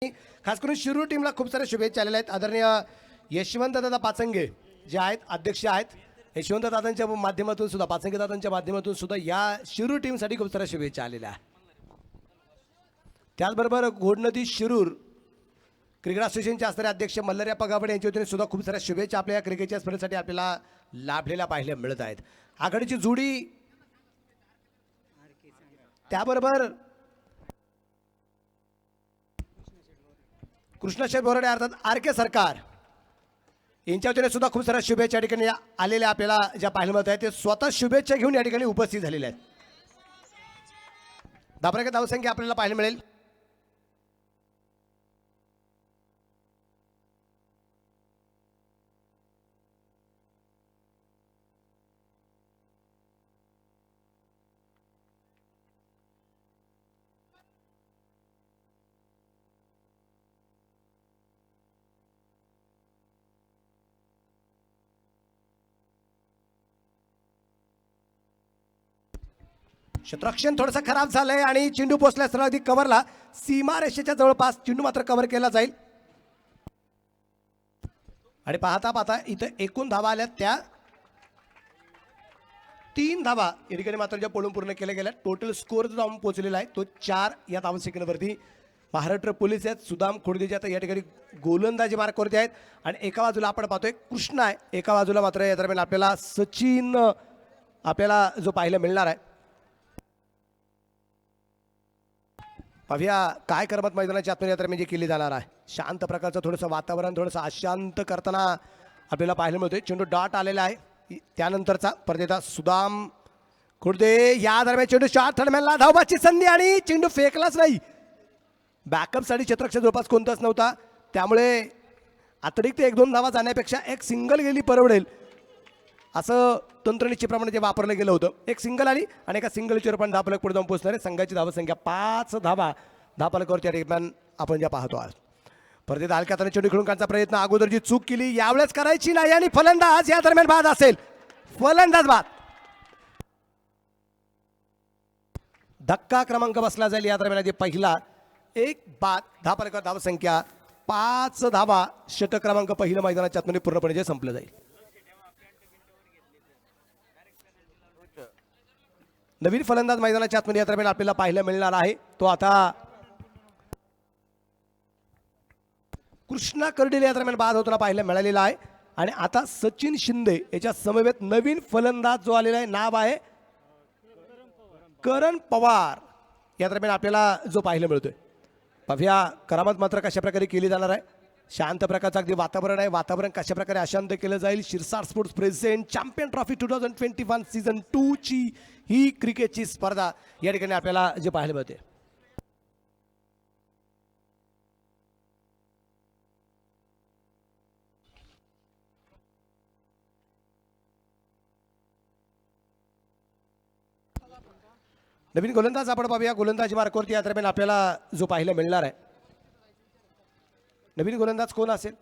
खास करून शिरूर टीमला खूप साऱ्या शुभेच्छा आलेल्या आहेत. आदरणीय यशवंत दादा पाचंगे जे आहेत अध्यक्ष आहेत, यशवंत दादांच्या माध्यमातून सुद्धा पाचंगे दादांच्या माध्यमातून सुद्धा या शिरूर टीमसाठी खूप साऱ्या शुभेच्छा आलेल्या आहेत. त्याचबरोबर घोडनदी शिरूर क्रिकेट असोसिएशनचे असणारे अध्यक्ष मल्हारप्पा गावडे यांच्या वतीने सुद्धा खूप साऱ्या शुभेच्छा आपल्या या क्रिकेटच्या स्पर्धेसाठी आपल्याला लाभलेल्या पाहायला मिळत आहेत. आघाडीची जोडी त्याबरोबर कृष्णशेठ बोराडे अर्थात आर.के. सरकार यांच्या वतीने सुद्धा खूप साऱ्या शुभेच्छा या ठिकाणी आलेल्या आपल्याला ज्या पाहायला मिळत आहेत ते स्वतः शुभेच्छा घेऊन या ठिकाणी उपस्थित झालेले आहेत. दाबराके धावसंख्या आपल्याला पाहायला मिळेल. क्षेत्ररक्षण थोडंसं खराब झालंय आणि चेंडू पोचला सरळ अगदी कव्हरला, सीमा रेषेच्या जवळपास चेंडू मात्र कव्हर केला जाईल. आणि पाहता पाहता इथं एकूण धावा आल्या त्या 3 धावा या ठिकाणी मात्र ज्या पळून पूर्ण केल्या गेल्या. टोटल स्कोअर जो जाऊन पोहोचलेला आहे तो 4 या धावसंख्येवरती. महाराष्ट्र पोलीस आहेत, सुदाम खोडदेजे आता या ठिकाणी गोलंदाजी मार्कवरती आहेत. आणि एका बाजूला आपण पाहतोय कृष्णा आहे, एका बाजूला मात्र या दरम्यान आपल्याला सचिन आपल्याला जो पाहायला मिळणार आहे. पाहूया काय करमत मैदानाची आत्मनिर्भर म्हणजे केली जाणार आहे. शांत प्रकारचं थोडंसं वातावरण थोडंसं अशांत करताना आपल्याला पाहायला मिळतोय. चेंडू डॉट आलेला आहे. त्यानंतरचा परत एकदा सुदाम खोडदे या दरम्यान चेंडू शॉट थर्डमॅनला धावबाची संधी आणि चेंडू फेकलाच नाही. बॅकअपसाठी क्षेत्ररक्षक जवळपास कोणताच नव्हता, त्यामुळे अतिरिक्त 1-2 धावा जाण्यापेक्षा एक सिंगल गेली परवडेल असं तंत्रनिश्चितप्रमाणे जे वापरलं गेलं होतं. एक सिंगल आली आणि एका सिंगलच्या रूपाने धावफलक पुढे जाऊन पोहोचणार आहे. संघाची धावसंख्या 5 धावा धावफलकावरच्या ठिकाणी आपण ज्या पाहतो आहोत. परत हलक्यात चेंडू खेळून काढण्याचा प्रयत्न, अगोदर जी चूक केली यावेळेस करायची नाही आणि फलंदाज या दरम्यान बाद असेल. फलंदाज बाद. धक्का क्रमांक बसला जाईल या दरम्यान. जे पहिला एक बाद धावफलकावर धावसंख्या 5 धावा. षटक क्रमांक पहिलं मैदानाच्या आतमध्ये पूर्णपणे जे संपलं जाईल. नवीन फलंदाज मैदानाच्या आतमध्ये या दरम्यान आपल्याला पाहायला मिळणार आहे. तो आता कृष्णा कर्डिले या दरम्यान बाद होताना पाहायला मिळालेला आहे. आणि आता सचिन शिंदे याच्या समवेत नवीन फलंदाज जो आलेला आहे नाव आहे करण पवार या दरम्यान आपल्याला जो पाहायला मिळतोय. पाहूया करामत मात्र कशा प्रकारे केली जाणार आहे. शांत प्रकारचं अगदी वातावरण आहे. वातावरण कशा प्रकारे अशांत केलं जाईल. Shirsat sports present champion trophy 2021 season 2 ची ही क्रिकेटची स्पर्धा या ठिकाणी आपल्याला जे पाहायला मिळते. नवीन गोलंदाज आपण पाहूया. गोलंदाजी मार्कवरती या दरम्यान आपल्याला जो पाहायला मिळणार आहे. नवीन गोलंदाज कोण असेल?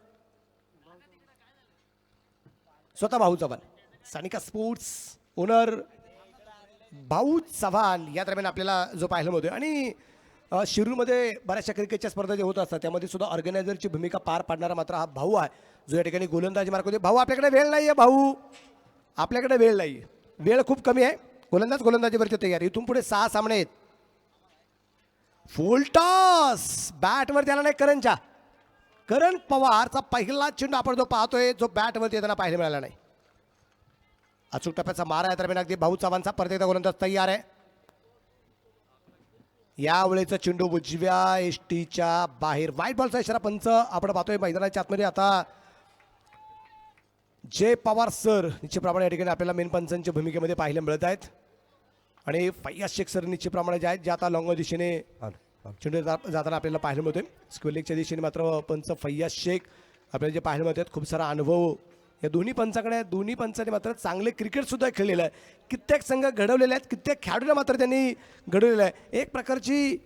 स्वतः भाऊ चव्हाण, सानिका स्पोर्ट्स ओनर भाऊ चव्हाण या दरम्यान आपल्याला जो पाहायला मिळतोय. आणि शिरूरमध्ये बऱ्याचशा क्रिकेटच्या स्पर्धा जे होत असतात त्यामध्ये सुद्धा ऑर्गनायझरची भूमिका पार पाडणारा मात्र हा भाऊ आहे जो या ठिकाणी गोलंदाजी मार्कवरती. भाऊ आपल्याकडे वेळ नाही आहे. भाऊ आपल्याकडे वेळ नाही आहे, वेळ खूप कमी आहे. गोलंदाजीवरती तयार. इथून पुढे 6 सामने आहेत. फुल टॉस बॅटवरती आला नाही करणच्या. करण पवारचा पहिला चेंडू आपण जो पाहतोय जो बॅटवरती येताना पाहायला मिळाला नाही. अचूक टप्प्याचा मारा आहे दरम्यान अगदी भाऊ चव्हाणचा. परत एकदा गोलंदाज तयार आहे. यावेळेचा चेंडू उजव्या एसटीच्या बाहेर. व्हाईट बॉलचा इशारा पंच आपण पाहतोय मैदानाच्या आतमध्ये. आता जय पवार सर निश्चितप्रमाणे या ठिकाणी आपल्याला मेन पंचांच्या भूमिकेमध्ये पाहायला मिळत आहेत. आणि फैयाज शेख सर निश्चितप्रमाणे जे आहेत जे आता लॉंग दिशेने चेंडू जाताना आपल्याला पाहायला मिळतोय. स्क्वेअर लेगच्या दिशेने मात्र पंच फैयाज शेख आपल्याला जे पाहायला मिळतात. खूप सारा अनुभव या दोन्ही पंचाकडे. दोन्ही पंचांनी मात्र चांगले क्रिकेटसुद्धा खेळलेलं आहे. कित्येक संघ घडवलेले आहेत, कित्येक खेळाडूंना मात्र त्यांनी घडवलेलं आहे. एक प्रकारची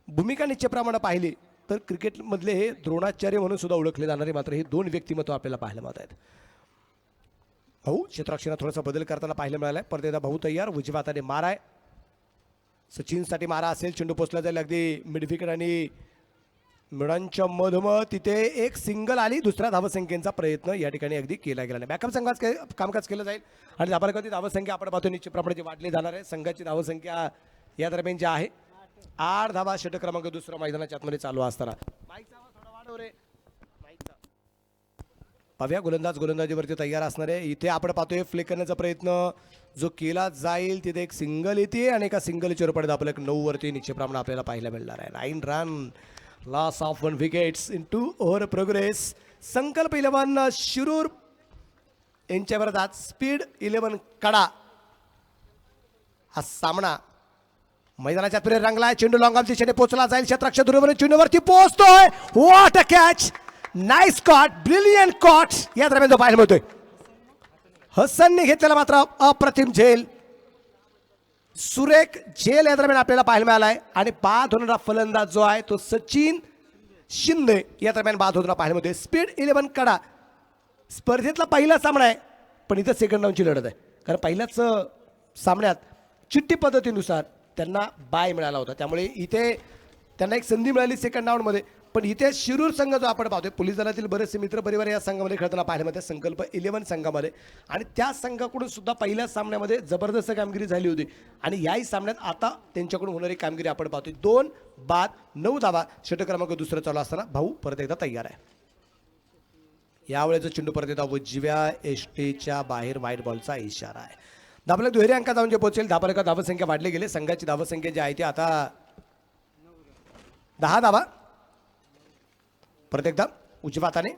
भूमिका निश्चितप्रमाणे पाहिली तर क्रिकेटमधले हे द्रोणाचार्य म्हणून सुद्धा ओळखले जाणारे मात्र हे 2 व्यक्तिमत्व आपल्याला पाहायला मिळत आहेत. भाऊ क्षेत्ररक्षणात थोडासा बदल करताना पाहायला मिळाला आहे. परत एकदा भाऊ तयार. उजव्या हाताने मारा आहे. सचिनसाठी मारा असेल. चेंडू पोचला जाईल अगदी मिडविकेट आणि मिडांच्या मधोमध तिथे एक सिंगल आली, दुसऱ्या धावसंख्येचा प्रयत्न या ठिकाणी अगदी केला गेला नाही. बॅकअप संघात कामकाज केलं जाईल आणि धाबालकाची धावसंख्या आपण पाहतो निश्चितप्रमाणे वाढली जाणार आहे. संघाची धावसंख्या या दरम्यान जी आहे 8 धावा. षटक क्रमांक दुसरा मैदानाच्या आतमध्ये चालू असताना पाहूया गोलंदाजीवरती तयार असणार आहे. इथे आपण पाहतोय फ्लिक करण्याचा प्रयत्न जो केला जाईल, तिथे एक सिंगल येते आणि एका सिंगलच्या रुपये आपल्याला एक 9 वरती निश्चितप्रमाणे आपल्याला पाहायला मिळणार आहे. 9 run, loss of 1 wickets in 2 over progress. संकल्प 11 शिरूर यांच्या विरोधात स्पीड 11 कडा. हा सामना मैदानाच्या पुढे रंगलाय. चेंडू लॉंग दिशेने पोहोचला जाईल. क्षेत्ररक्षक दुर्बल चेंडूवरती पोहोचतोय. What a catch, nice caught, brilliant caught. या दरम्यान जो पाहायला मिळतोय हसनने घेतलेला मात्र अप्रतिम झेल, सुरेख झेल या दरम्यान आपल्याला पाहायला मिळालाय. आणि बाद होणारा फलंदाज जो आहे तो सचिन शिंदे या दरम्यान बाद होताना पाहायला मिळतोय. स्पीड 11 कडा स्पर्धेतला पहिला सामना आहे, पण इथं सेकंड राऊंडची लढत आहे. कारण पहिल्याच सामन्यात चिठ्ठी पद्धतीनुसार त्यांना बाय मिळाला होता, त्यामुळे इथे त्यांना एक संधी मिळाली सेकंड राऊंडमध्ये. पण इथे शिरूर संघ जो आपण पाहतोय, पोलीस दलातील बरेचसे मित्र परिवार या संघामध्ये खेळताना पाहायला मिळते संकल्प 11 संघामध्ये. आणि त्या संघाकडून सुद्धा पहिल्या सामन्यामध्ये जबरदस्त कामगिरी झाली होती आणि याही सामन्यात आता त्यांच्याकडून होणारी कामगिरी आपण पाहतोय. 2 बाद 9 धावा. षटक क्रमांक दुसरं चालू असताना भाऊ परत एकदा तयार आहे. यावेळेचा चेंडू परत एकदा उजव्या एसटीच्या बाहेर व्हाईट बॉलचा इशारा आहे. धाबला दुहेरी अंकात जाऊन जे पोहोचेल. धाबालका धावसंख्या वाढली गेली. संघाची धावसंख्या जी आहे ती आता 10 धावा. परत एकदा उजव्या हाताने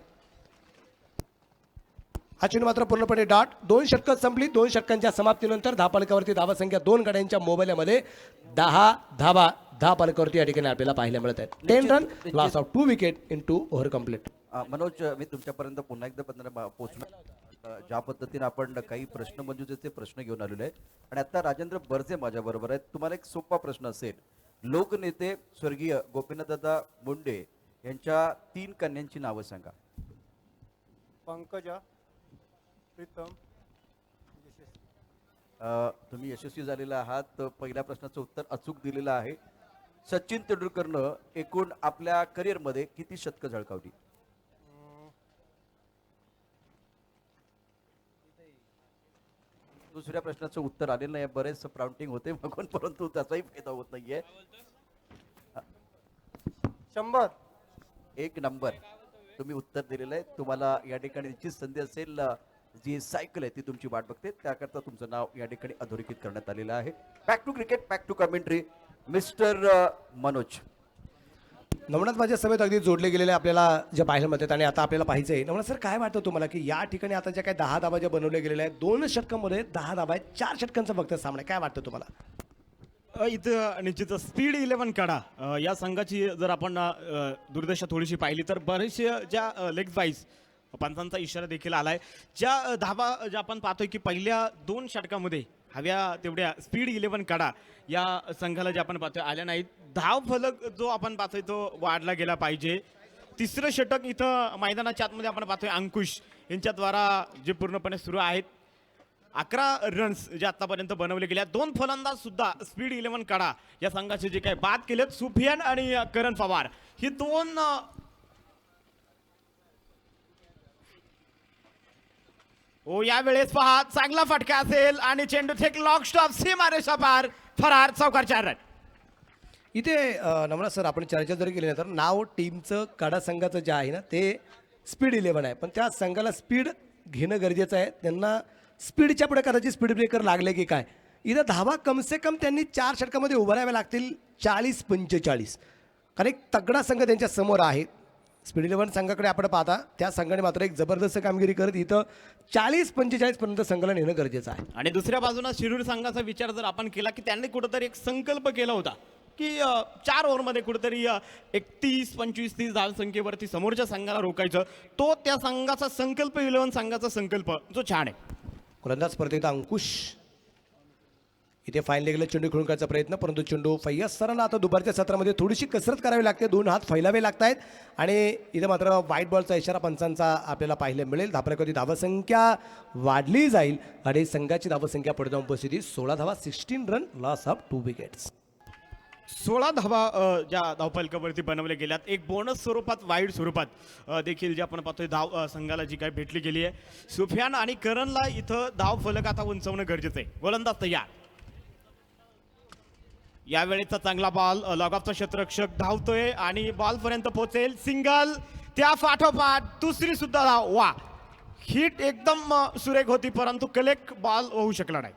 हा चेंडू मात्र पूर्णपणे डॉट. 2 षटकं संपली. 2 षटकांच्या समाप्तीनंतर धावफलकावरती धावसंख्या 2 गड्यांच्या मोबाईलमध्ये 10 धावा धावफलकावरती या ठिकाणी आपल्याला पाहायला मिळत आहेत. 10 run, loss of 2 wicket in 2 over complete. Manoj, मी तुमच्यापर्यंत पुन्हा एकदा पोहोचणार. ज्या पद्धतीने आपण काही प्रश्न मंजुषेचे प्रश्न घेऊन आलेलो आहे आणि आता राजेंद्र बर्जे माझ्या बरोबर आहेत. तुम्हाला एक सोपा प्रश्न असेल. लोकनेते स्वर्गीय गोपीनाथदादा मुंडे यांच्या 3 कन्यांची नावं सांगा. पंकजा, प्रीतम, तुम्ही यशस्वी झालेला आहात. पहिल्या प्रश्नाचं उत्तर अचूक दिलेलं आहे. सचिन तेंडुलकरनं एकूण आपल्या करिअरमध्ये किती शतकं झळकावली? दुसऱ्या प्रश्नाचं उत्तर आलेलं नाही. बरेच प्राउंटिंग होते बघून, परंतु त्याचाही फायदा होत नाहीये. 100. 1 नंबर तुम्ही उत्तर दिलेलं आहे. तुम्हाला या ठिकाणी निश्चित संधी असेल. जी सायकल आहे ती तुमची वाट बघते, त्याकरता तुमचं नाव या ठिकाणी अधोरेखित करण्यात आलेलं आहे. Back to cricket, back to commentary, mister Manoj. Navnath माझ्या समेत अगदी जोडले गेलेले आपल्याला जे पाहायला मिळतात. आणि आता आपल्याला पाहिजे आहे नवनाथ सर, काय वाटतं तुम्हाला की या ठिकाणी आता ज्या काही 10 धावा ज्या बनवल्या गेलेल्या आहेत, 2 षटकांमध्ये 10 धावा आहेत, 4 षटकांचा फक्त सामना, काय वाटतं तुम्हाला? इथं निश्चित स्पीड 11 कडा या संघाची जर आपण दुर्दशा थोडीशी पाहिली तर बरेचसे ज्या लेग वाईज पंचांचा इशारा देखील आलाय. ज्या धावा ज्या आपण पाहतोय की पहिल्या 2 षटकामध्ये हव्या तेवढ्या स्पीड 11 कडा या संघाला जे आपण पाहतोय आल्या नाहीत. धाव फलक जो आपण पाहतोय तो वाढला गेला पाहिजे. तिसरं षटक इथं मैदानाच्या आतमध्ये आपण पाहतोय अंकुश यांच्याद्वारा जे पूर्णपणे सुरू आहेत. 11 रन्स जे आतापर्यंत बनवले गेले. 2 फलंदाज सुद्धा स्पीड 11 कडा या संघाचे जे काही बाद केलेत, सुफियान आणि करण पवार, ही 2 यावेळेस पहा चांगला फटका असेल आणि चेंडू थेट लॉक स्टॉप सीमारेषा पार, फरार, चौकार, 4 रन. इथे नमना सर, आपण चर्चा जरी केली ना तर नाव टीमचं कडा संघाचं जे आहे ना ते स्पीड 11 आहे, पण त्या संघाला स्पीड घेणं गरजेचं आहे. त्यांना स्पीडच्या पुढे कदाचित स्पीड ब्रेकर लागले की काय. इथं धावा कमसे कम त्यांनी 4 षटकामध्ये उभाराव्या लागतील 40-45, कारण एक तगडा संघ त्यांच्या समोर आहे. स्पीड 11 संघाकडे आपण पाहता त्या संघाने मात्र एक जबरदस्त कामगिरी करत इथं 40-45 पर्यंत संघाला नेणं गरजेचं आहे. आणि दुसऱ्या बाजूला शिरूर संघाचा विचार जर आपण केला की त्यांनी कुठेतरी एक संकल्प केला होता की 4 ओव्हरमध्ये कुठेतरी 31, 25, 30 धावसंख्येवरती समोरच्या संघाला रोखायचं. तो त्या संघाचा संकल्प 11 संघाचा संकल्प जो छान आहे. गोलंदाज स्पर्धेत अंकुश इथे फाईन लेगला चेंडू खेळून करायचा प्रयत्न, परंतु चेंडू फैयाज सरांना आता दुपारच्या सत्रामध्ये थोडीशी कसरत करावी लागते. 2 हात फैलावे लागत आहेत आणि इथे मात्र व्हाईट बॉलचा इशारा पंचांचा आपल्याला पाहायला मिळेल. धापल्याकरती धावसंख्या वाढली जाईल आणि संघाची धावसंख्या पुढे जाऊन पोहोचली 16 धावा, 16 रन, लॉस ऑफ 2 विकेट्स. 16 धावा ज्या धावफलकावरती बनवल्या गेल्यात, एक बोनस स्वरूपात वाईड स्वरूपात देखील जे आपण पाहतोय धाव संघाला जी काही भेटली गेली आहे. सुफियान आणि करणला इथं धाव फलक आता उंचवणं गरजेचं आहे. गोलंदाज तयार. यावेळेचा चांगला बॉल, लॉगऑफचा क्षेत्ररक्षक धावतोय आणि बॉल पर्यंत पोहोचेल. सिंगल, त्या पाठोपाठ दुसरी सुद्धा धाव. वा, हिट एकदम सुरेख होती, परंतु कलेक्ट बॉल होऊ शकला नाही.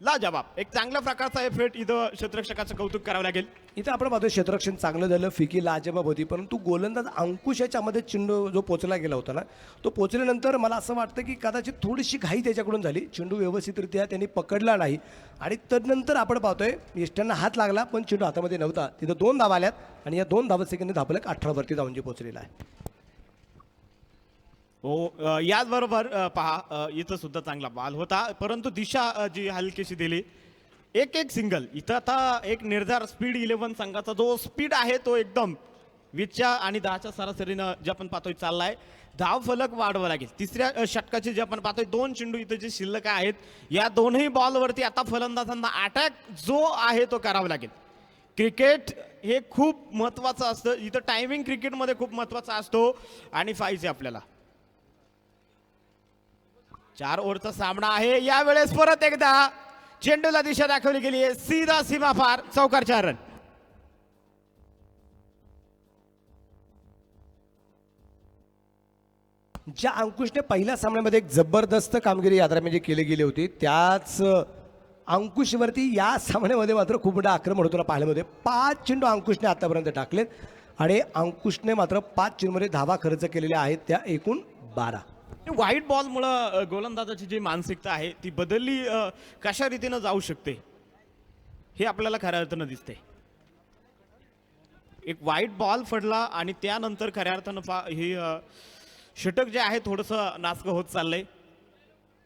लाजवाब, एक चांगल्या प्रकारचा एफर्ट इथं क्षेत्ररक्षकाचं कौतुक करावं लागेल. इथं आपण पाहतो क्षेत्ररक्षण चांगलं झालं, फिकी लाजवाब होती, परंतु गोलंदाज अंकुश याच्यामध्ये चेंडू जो पोचला गेला होता ना, तो पोचल्यानंतर मला असं वाटतं की कदाचित थोडीशी घाई त्याच्याकडून झाली. चेंडू व्यवस्थितरित्या त्यांनी पकडला नाही आणि तदनंतर आपण पाहतोय यष्ट्यांना हात लागला, पण चेंडू हातामध्ये नव्हता. तिथं 2 धावा आल्यात आणि या 2 धावा सेकंदी धावफलक 18 वरती धावून जे पोचलेला आहे. हो, याचबरोबर पहा इथं सुद्धा चांगला बॉल होता, परंतु दिशा जी हलकीशी दिली. एक सिंगल. इथं आता एक निर्धार स्पीड 11 संघाचा जो स्पीड आहे तो एकदम 20च्या आणि 10च्या सरासरीनं जे आपण पाहतोय चाललाय. धाव फलक वाढवावं लागेल. तिसऱ्या षटकाचे जे आपण पाहतोय 2 चेंडू इथं जे शिल्लक आहेत, या दोन्ही बॉलवरती आता फलंदाजांना अटॅक जो आहे तो करावा लागेल. क्रिकेट हे खूप महत्वाचं असतं. इथं टायमिंग क्रिकेटमध्ये खूप महत्वाचा असतो आणि पाहिजे आपल्याला. 4 ओव्हरचा सामना आहे. यावेळेस परत एकदा चेंडूला दिशा दाखवली गेली आहे. सीधा सीमा पार, चौकार 4 रन. ज्या अंकुशने पहिल्या सामन्यामध्ये एक जबरदस्त कामगिरी यात्रा केली गेली होती, त्याच अंकुशवरती या सामन्यामध्ये मात्र खूप मोठं आक्रमण होताना पाहायला मिळते. 5 चेंडू अंकुशने आतापर्यंत टाकलेत आणि अंकुशने मात्र 5 चेंडूमध्ये धावा खर्च केलेल्या आहेत, त्या एकूण 12. व्हाईट बॉलमुळं गोलंदाजाची जी मानसिकता आहे ती बदलली कशा रीतीनं जाऊ शकते हे आपल्याला खऱ्या अर्थानं दिसते. एक व्हाईट बॉल पडला आणि त्यानंतर खऱ्या अर्थानं हे षटक जे आहे थोडंसं नासकं होत चाललंय.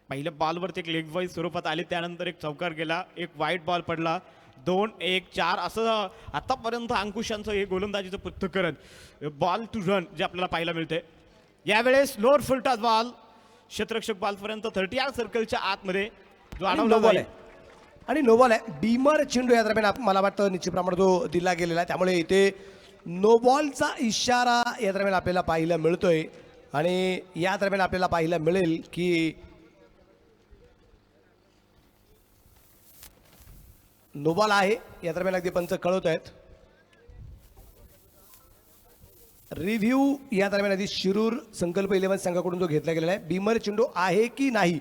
पहिल्या बॉलवरती एक लेग वाईज स्वरूपात आले, त्यानंतर एक चौकार गेला, एक व्हाईट बॉल पडला, 2-1-4 असं आतापर्यंत अंकुशांचं हे गोलंदाजीचं पृथक्करण, बॉल टू रन जे आपल्याला पाहायला मिळते. यावेळेस लोअर फुलटॉस बॉल, क्षेत्ररक्षक बॉलपर्यंत 30 सर्कलच्या आतमध्ये जो अडवला बॉल आहे आणि नो बॉल आहे. डीमर चेंडू या दरम्यान मला वाटतं निश्चित प्रमाणात जो दिला गेलेला आहे, त्यामुळे इथे नो बॉलचा इशारा या दरम्यान आपल्याला पाहायला मिळतोय आणि या दरम्यान आपल्याला पाहायला मिळेल की नो बॉल आहे. या दरम्यान अगदी पंच कळवत आहेत. रिव्ह्यू या दरम्यान आधी शिरूर संकल्प 11 संघाकडून जो घेतला गेलेला आहे, बीमर चेंडू आहे की नाही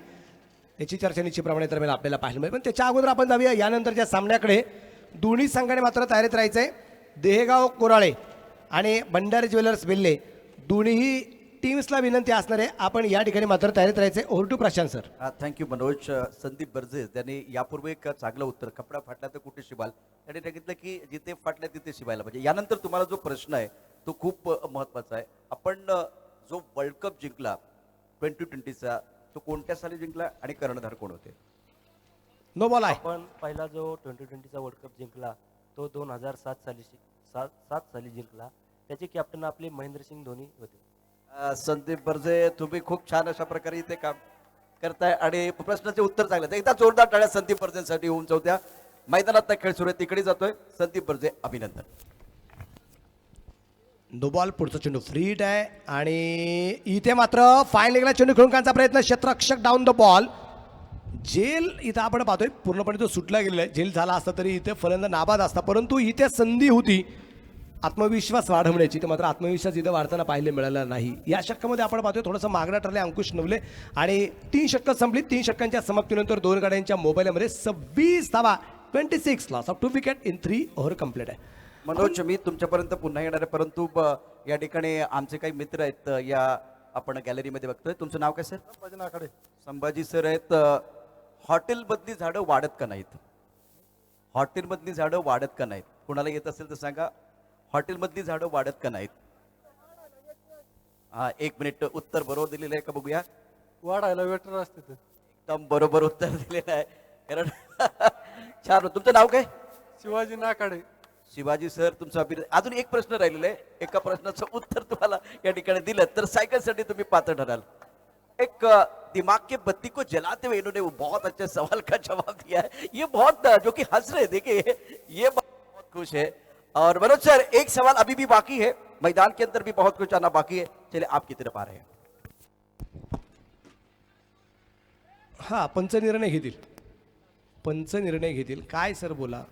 याची चर्चा निश्चितप्रमाणे दरम्यान आपल्याला पाहायला मिळेल. पण त्याच्या अगोदर आपण जाऊया यानंतरच्या सामन्याकडे. दोन्ही संघाने मात्र तयारीत राहायचंय. देहेगाव कोराळे आणि भंडारी ज्वेलर्स वेल्हे दोन्ही टीम्सला विनंती असणार आहे, आपण या ठिकाणी मात्र तयारीत राहायचंय. Over to Prashant sir. Thank you Manoj. Sandeep Barje त्यांनी यापूर्वी एक चांगलं उत्तर, कपडा फाटला तर कुठे शिवाल, त्यांनी सांगितलं की जिथे फाटल्या तिथे शिवायला पाहिजे. यानंतर तुम्हाला जो प्रश्न आहे तो खूप महत्वाचा आहे. आपण जो वर्ल्ड कप जिंकला 2020चा, तो कोणत्या साली जिंकला आणि कर्णधार कोण होते? नो बॉल आहे. आपण पहिला जो 2020चा वर्ल्ड कप जिंकला तो 2007 साली जिंकला. त्याचे कॅप्टन आपले महेंद्रसिंग धोनी होते. संदीप बर्जे, तुम्ही खूप छान अशा प्रकारे इथे काम करताय आणि प्रश्नाचे उत्तर चांगले. एकदा जोरदार टाळ्या संदीप बर्जेंसाठी होऊन चौथ्या मैदानात खेळ सुरू आहे, तिकडे जातोय संदीप बर्जे, अभिनंदन. No ball. पुढचा चेंडू फ्रीट आहे आणि इथे मात्र फाईन लेगला चेंडू खेळून काढण्याचा प्रयत्न, क्षेत्ररक्षक डाऊन द बॉल. जेल इथं आपण पाहतोय पूर्णपणे तो सुटला गेलेला आहे. जेल झाला असता तरी इथे फलंदाज नाबाद असता, परंतु इथे संधी होती आत्मविश्वास वाढवण्याची, तर मात्र आत्मविश्वास इथं वाढताना पाहायला मिळाला नाही. या षटकामध्ये आपण पाहतोय थोडंसं मागणं ठरले अंकुश नवले आणि 3 षटकं संपली. 3 षटकांच्या समाप्तीनंतर 2 गाड्यांच्या मोबाईलमध्ये 26 धावा, 26 loss of 2 wicket in 3 over complete आहे. मनोज, मी तुमच्यापर्यंत पुन्हा येणार आहे, परंतु या ठिकाणी आमचे काही मित्र आहेत, या आपण गॅलरीमध्ये बघतोय. तुमचं नाव काय सर? संभाजी नाकाडे. संभाजी सर आहेत. हॉटेलमधली झाडं वाढत का नाहीत? हॉटेलमधली झाडं वाढत का नाहीत? कुणाला येत असेल तर सांगा. हॉटेलमधली झाडं वाढत का नाहीत? हा, 1 मिनिट. उत्तर बरोबर दिलेलं आहे का बघूया. वाढायला वेटर असते ते. एकदम बरोबर उत्तर दिलेलं आहे, कारण छान. तुमचं नाव काय? शिवाजी नाकाडे. शिवाजी सर, तुमचं अभिनंदन. अजून एक प्रश्न राहिलेला आहे. एका प्रश्नाचं उत्तर तुम्हाला या ठिकाणी दिलं तर सायकलसाठी तुम्ही पात्र ठराल. एक दिमाग के बत्ती को जलाते हुए इन्होंने वो बहुत अच्छे सवाल का जवाब दिया है। ये बहुत जो कि हंस रहे, देखिए ये बहुत खुश है। और मनोज सर, एक सवाल अभी भी बाकी है, मैदान के अंदर भी बहुत कुछ आना बाकी है। चलिए आपकी तरफ आ रहे हैं। हा, पंच निर्णय घेतील. पंच निर्णय घेतील. काय सर बोला.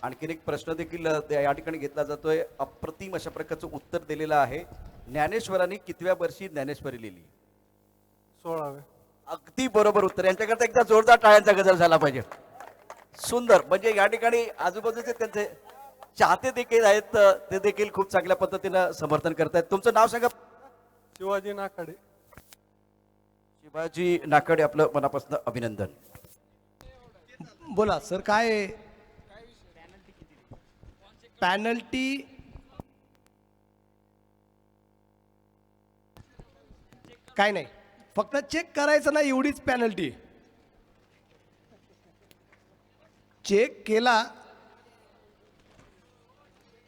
आणखीन एक प्रश्न देखील या ठिकाणी घेतला जातोय. अप्रतिम अशा प्रकारचं उत्तर दिलेलं आहे. ज्ञानेश्वरांनी कितव्या वर्षी ज्ञानेश्वरी लिहिली? 16वे. अगदी बरोबर उत्तर. यांच्याकरता एकदा जोरदार टाळ्यांचा गजर झाला पाहिजे. सुंदर. म्हणजे या ठिकाणी आजूबाजूचे त्यांचे चाहते देखील आहेत, ते देखील खूप चांगल्या पद्धतीनं समर्थन करतायत. तुमचं नाव सांगा. शिवाजी नाकाडे. शिवाजी नाकडे, आपलं मनापासून अभिनंदन. बोला सर, काय पॅनल्टी काय नाही, फक्त चेक करायचं ना, एवढीच पॅनल्टी. चेक केला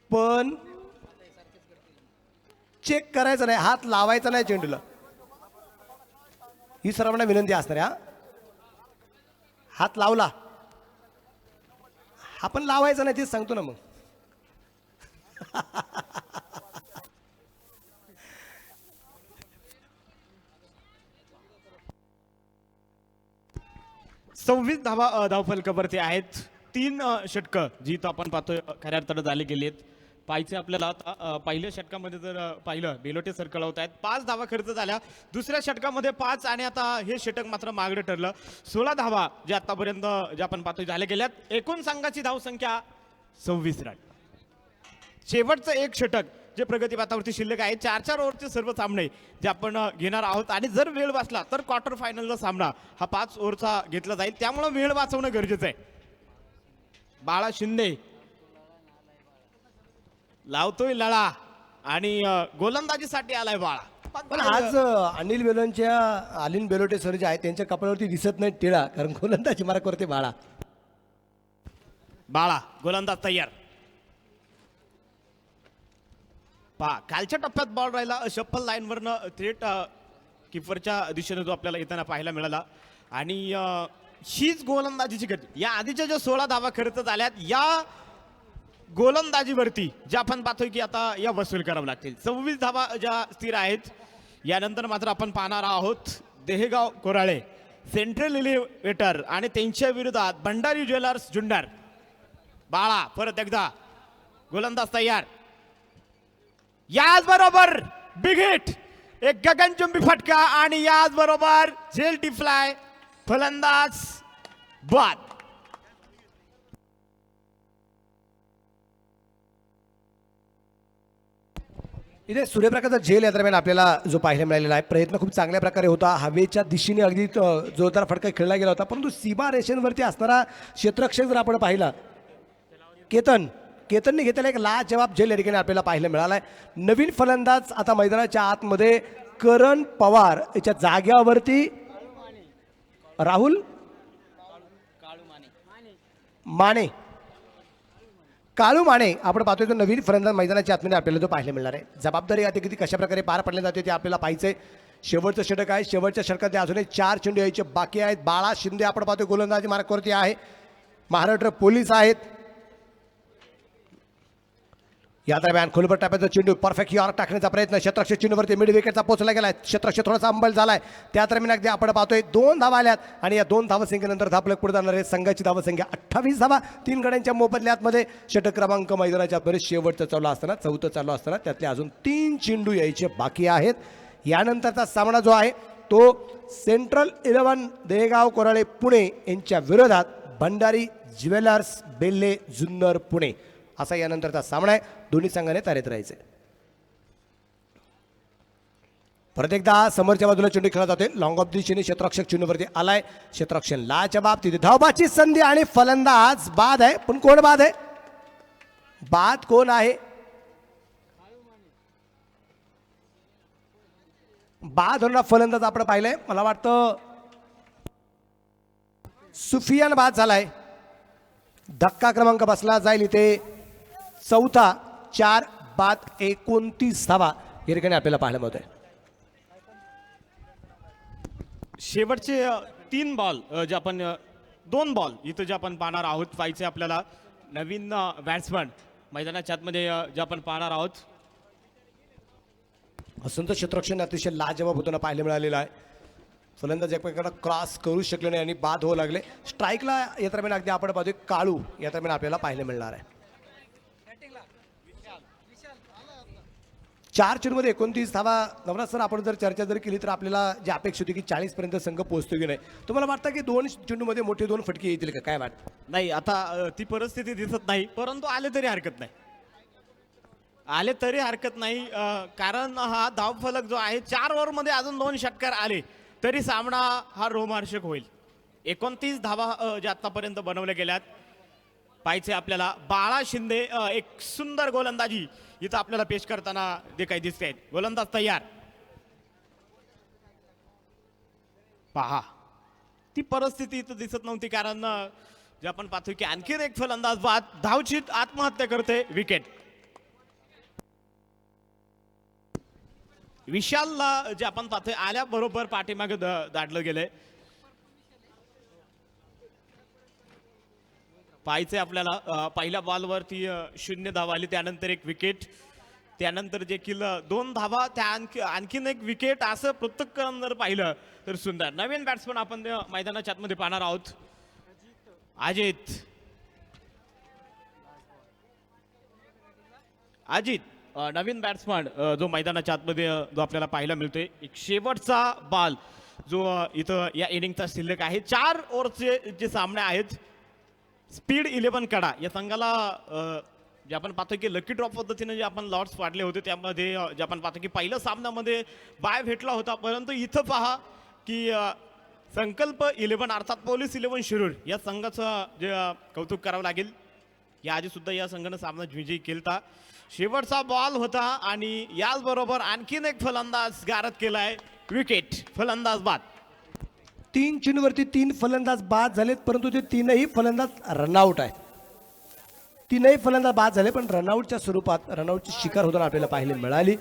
पण चेक करायचं नाही, हात लावायचा नाही चेंडूला. ही सर्वांना विनंती असणार आहे. हात लावला, आपण लावायचा नाही, तेच सांगतो ना मग. सव्वीस धावफलकावरती आहेत. 3 षटकं जी तो आपण पाहतोय खऱ्या अर्थानं झाले गेलेत. पाहायचे आपल्याला आता पहिल्या षटकामध्ये जर पाहिलं, बेलोटे सर्कल होत आहेत. 5 धावा खर्च झाल्या. दुसऱ्या षटकामध्ये 5 आणि आता हे षटक मात्र मागडं ठरलं. 16 धावा जे आतापर्यंत जे आपण पाहतोय झाले गेल्यात. एकूण संघाची धावसंख्या 26 रन. शेवटचं एक षटक जे प्रगती पथावरती शिल्लक आहे. 4-4 ओव्हरचे सर्व सामने जे आपण घेणार आहोत आणि जर वेळ वाचला तर क्वार्टर फायनलचा सामना हा 5 ओव्हरचा घेतला जाईल. त्यामुळे वेळ वाचवणं गरजेचं आहे. बाळा शिंदे लावतोय लळा आणि गोलंदाजीसाठी आलाय बाळा. पण आज अनिल बेलोटे सर जे आहेत त्यांच्या कपाळावरती दिसत नाही टिळा, कारण गोलंदाजी मारा करते बाळा. बाळा गोलंदाज तयार. खालच्या टप्प्यात बॉल राहिला. शप्पल लाईनवरनं थेट किपरच्या दिशेने जो आपल्याला येताना पाहायला मिळाला. आणि हीच गोलंदाजीची गती. या आधीच्या ज्या 16 धावा खर्च झाल्यात, या गोलंदाजीवरती जे आपण पाहतोय की आता या वसूल करावं लागतील. 26 धावा ज्या स्थिर आहेत. यानंतर मात्र आपण पाहणार आहोत देहगाव कोराळे, सेंट्रल इलेव्हेटर आणि त्यांच्या विरोधात भंडारी ज्वेलर्स जुन्नर. बाळा परत एकदा गोलंदाज तयार. याचबरोबर बिग हिट, एक गगनचुंबी फटका आणि याचबरोबर झेल टी फ्लाय. फलंदाज बाद. इथे सूर्यप्रकाशचा झेल या दरम्यान आपल्याला जो पाहायला मिळालेला आहे, प्रयत्न खूप चांगल्या प्रकारे होता. हवेच्या दिशेने अगदी जोरदार फटका खेळला गेला होता, परंतु सीमा रेषेवरती असणारा क्षेत्ररक्षक जर आपण पाहिला, केतनने घेतलेला एक लाजवाब झेल या ठिकाणी आपल्याला पाहायला मिळाला आहे. नवीन फलंदाज आता मैदानाच्या आतमध्ये करण पवार याच्या जाग्यावरती राहुल माने, काळू माने आपण पाहतोय. तो नवीन फलंदाज मैदानाच्या आतमध्ये आपल्याला जो पाहायला मिळणार आहे. जबाबदारी आता किती कशा प्रकारे पार पडली जाते ते आपल्याला पाहायचंय. शेवटचं षटक आहे. शेवटच्या षटकात अजूनही 4 चेंडू यायचे बाकी आहेत. बाळा शिंदे आपण पाहतोय गोलंदाजी मार्कवरती आहे. महाराष्ट्र पोलीस आहेत. या दरम्यान खोलवर टाकायचा चेंडू परफेक्ट यॉर्क टाकण्याचा प्रयत्न. क्षेत्ररक्षक चेंडूवरती मिड विकेटचा पोहोचला गेलाय. क्षेत्ररक्षक थोडासा अंबल झालाय. त्या दरम्यान अगदी आपण पाहतोय 2 धावा आल्यात आणि या 2 धावसंख्येनंतर धापलक पुढे जाणार आहे. संघाची धावसंख्या 28 धावा. 3 गड्यांच्या मोबदल्यामध्ये षटक क्रमांक मैदानाच्या बरेच शेवटचं चालू असताना, 4थं चालू असताना त्यातले अजून 3 चेंडू यायचे बाकी आहेत. यानंतरचा सामना जो आहे तो सेंट्रल 11 देगाव कोराळे पुणे यांच्या विरोधात भंडारी ज्वेलर्स बेल्ले जुन्नर पुणे असा यानंतरचा सामना आहे. दोन्ही संघाने तयारीत राहायचे. परत एकदा समोरच्या बाजूला चेंडू खेळला जातोय. लॉंग ऑफ दिशेने क्षेत्ररक्षक चेंडूवरती आलाय. क्षेत्ररक्षण लाच्या बाबतीत धावबाची संधी आणि फलंदाज बाद आहे. पण कोण बाद आहे? बाद कोण आहे? बाद होणारा फलंदाज आपण पाहिलंय. मला वाटतं सुफियान बाद झालाय. धक्का क्रमांक बसला जाईल इथे. 4था 4 बाद 29 धावा या ठिकाणी आपल्याला पाहायला मिळतोय. शेवटचे 3 बॉल जे आपण 2 बॉल इथं जे आपण पाहणार आहोत पाहायचे आपल्याला नवीन बॅट्समन मैदानाच्या आतमध्ये जे आपण पाहणार आहोत. असंत क्षेत्ररक्षण अतिशय लाजवाब होताना पाहायला मिळालेलं आहे. फलंदाज एकमेकांना क्रॉस करू शकले नाही आणि बाद होऊ लागले. स्ट्राईकला या दरम्यान अगदी आपण पाहतोय काळू या दरम्यान आपल्याला पाहायला मिळणार आहे. 4 चेंडूमध्ये 29 धावा. नवराज सर, आपण जर चर्चा जर केली तर आपल्याला जी अपेक्षा होती की 40 पर्यंत संघ पोहोचतो की नाही, तुम्हाला वाटतं की 2 चेंडूमध्ये मोठे 2 फटके येतील का? काय वाटतं? नाही, आता ती परिस्थिती दिसत नाही, परंतु आले तरी हरकत नाही. आले तरी हरकत नाही, कारण हा धावफलक जो आहे 4 ओव्हरमध्ये अजून 2 षटकार आले तरी सामना हा रोमहर्षक होईल. 29 धावा ज्या आतापर्यंत बनवल्या गेल्यात. पाहायचे आपल्याला बाळा शिंदे एक सुंदर गोलंदाजी इथं आपल्याला पेश करताना जे काही दिसते आहेत. गोलंदाज तयार. पहा, ती परिस्थिती इथं दिसत नव्हती, कारण जे आपण पाहतोय की आणखीन एक फलंदाज बाद धावचीत आत्महत्या करते. विकेट. विशालला जे आपण पाहतोय आल्याबरोबर पाठीमागे दाटलं गेलंय. पाहायचे आपल्याला पहिल्या बॉलवरती 0 धावा आली, त्यानंतर एक विकेट, त्यानंतर देखील 2 धावा, त्या आणखीन एक विकेट. असं पृथक्करण जर पाहिलं तर सुंदर. नवीन बॅट्समन आपण मैदानाच्या आतमध्ये पाहणार आहोत. अजित नवीन बॅट्समन जो मैदानाच्या आतमध्ये जो आपल्याला पाहायला मिळतोय. एक शेवटचा बॉल जो इथं या इनिंगचा शिल्लक आहे. 4 ओव्हरचे जे सामने आहेत. स्पीड 11 कडा या संघाला जे आपण पाहतो की लकी ड्रॉप पद्धतीने जे आपण लॉट्स वाढले होते त्यामध्ये जे आपण पाहतो की पहिल्या सामन्यामध्ये बाय भेटला होता, परंतु इथं पहा की संकल्प 11 अर्थात पोलीस 11 शिरूर या संघाचं जे कौतुक करावं लागेल. याआधी सुद्धा या संघानं सामना विजयी केलता. शेवटचा बॉल होता आणि याचबरोबर आणखीन एक फलंदाज गारद केलाय. विकेट. फलंदाज बाद. 3 चेंडूवरती 3 फलंदाज बाद झालेत, परंतु ते 3ही फलंदाज रनआउट आहे. 3ही फलंदाज बाद झाले, पण रनआउटच्या स्वरूपात रनआउटची शिकार होताना आपल्याला पाहायला मिळाली.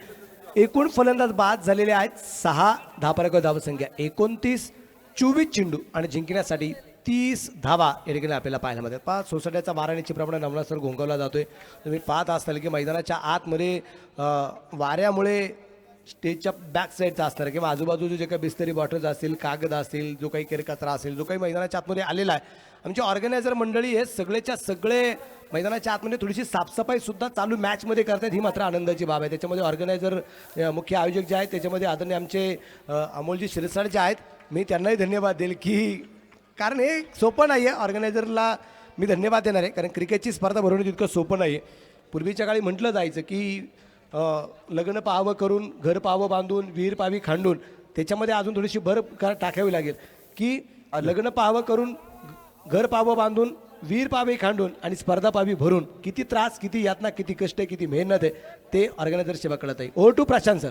एकूण फलंदाज बाद झालेले आहेत 6. धावपराक्रम धावसंख्या 29. 24 चेंडू आणि जिंकण्यासाठी 30 धावा या ठिकाणी आपल्याला पाहायला मिळतात. पहा, सोसायटीचा वाराणीची प्रमाणे नमनासर घोंगवला जातोय. तुम्ही पाहत असाल की मैदानाच्या आतमध्ये वाऱ्यामुळे स्टेजच्या बॅक साईडचा असणार किंवा आजूबाजूचे जे काही बिस्तरी बॉटल्स असतील, कागद असतील, जो काही कचरा असेल, जो काही मैदानाच्या आतमध्ये आलेला आहे, आमची ऑर्गनायझर मंडळी हे सगळेच्या सगळे मैदानाच्या आतमध्ये थोडीशी साफसफाई सुद्धा चालू मॅचमध्ये करतात. ही मात्र आनंदाची बाब आहे. त्याच्यामध्ये ऑर्गनायझर मुख्य आयोजक जे आहेत त्याच्यामध्ये आदरणीय आमचे अमोलजी शिरसाट जे आहेत, मी त्यांनाही धन्यवाद देईल की कारण हे सोपं नाही आहे. ऑर्गनायझरला मी धन्यवाद देणार आहे, कारण क्रिकेटची स्पर्धा भरवणं तितकं सोपं नाही आहे. पूर्वीच्या काळी म्हटलं जायचं की लग्न पाहावं करून, घर पाहावं बांधून, विहीर पावी खांडून. त्याच्यामध्ये अजून थोडीशी भर टाकावी लागेल की लग्न पाहावं करून, घर पाहावं बांधून, विहीर पावी खांडून आणि स्पर्धा पावी भरून. किती त्रास, किती यातना, किती कष्ट, किती मेहनत आहे ते ऑर्गनायझर सेवा कळत आहे. Over to Prashant sir.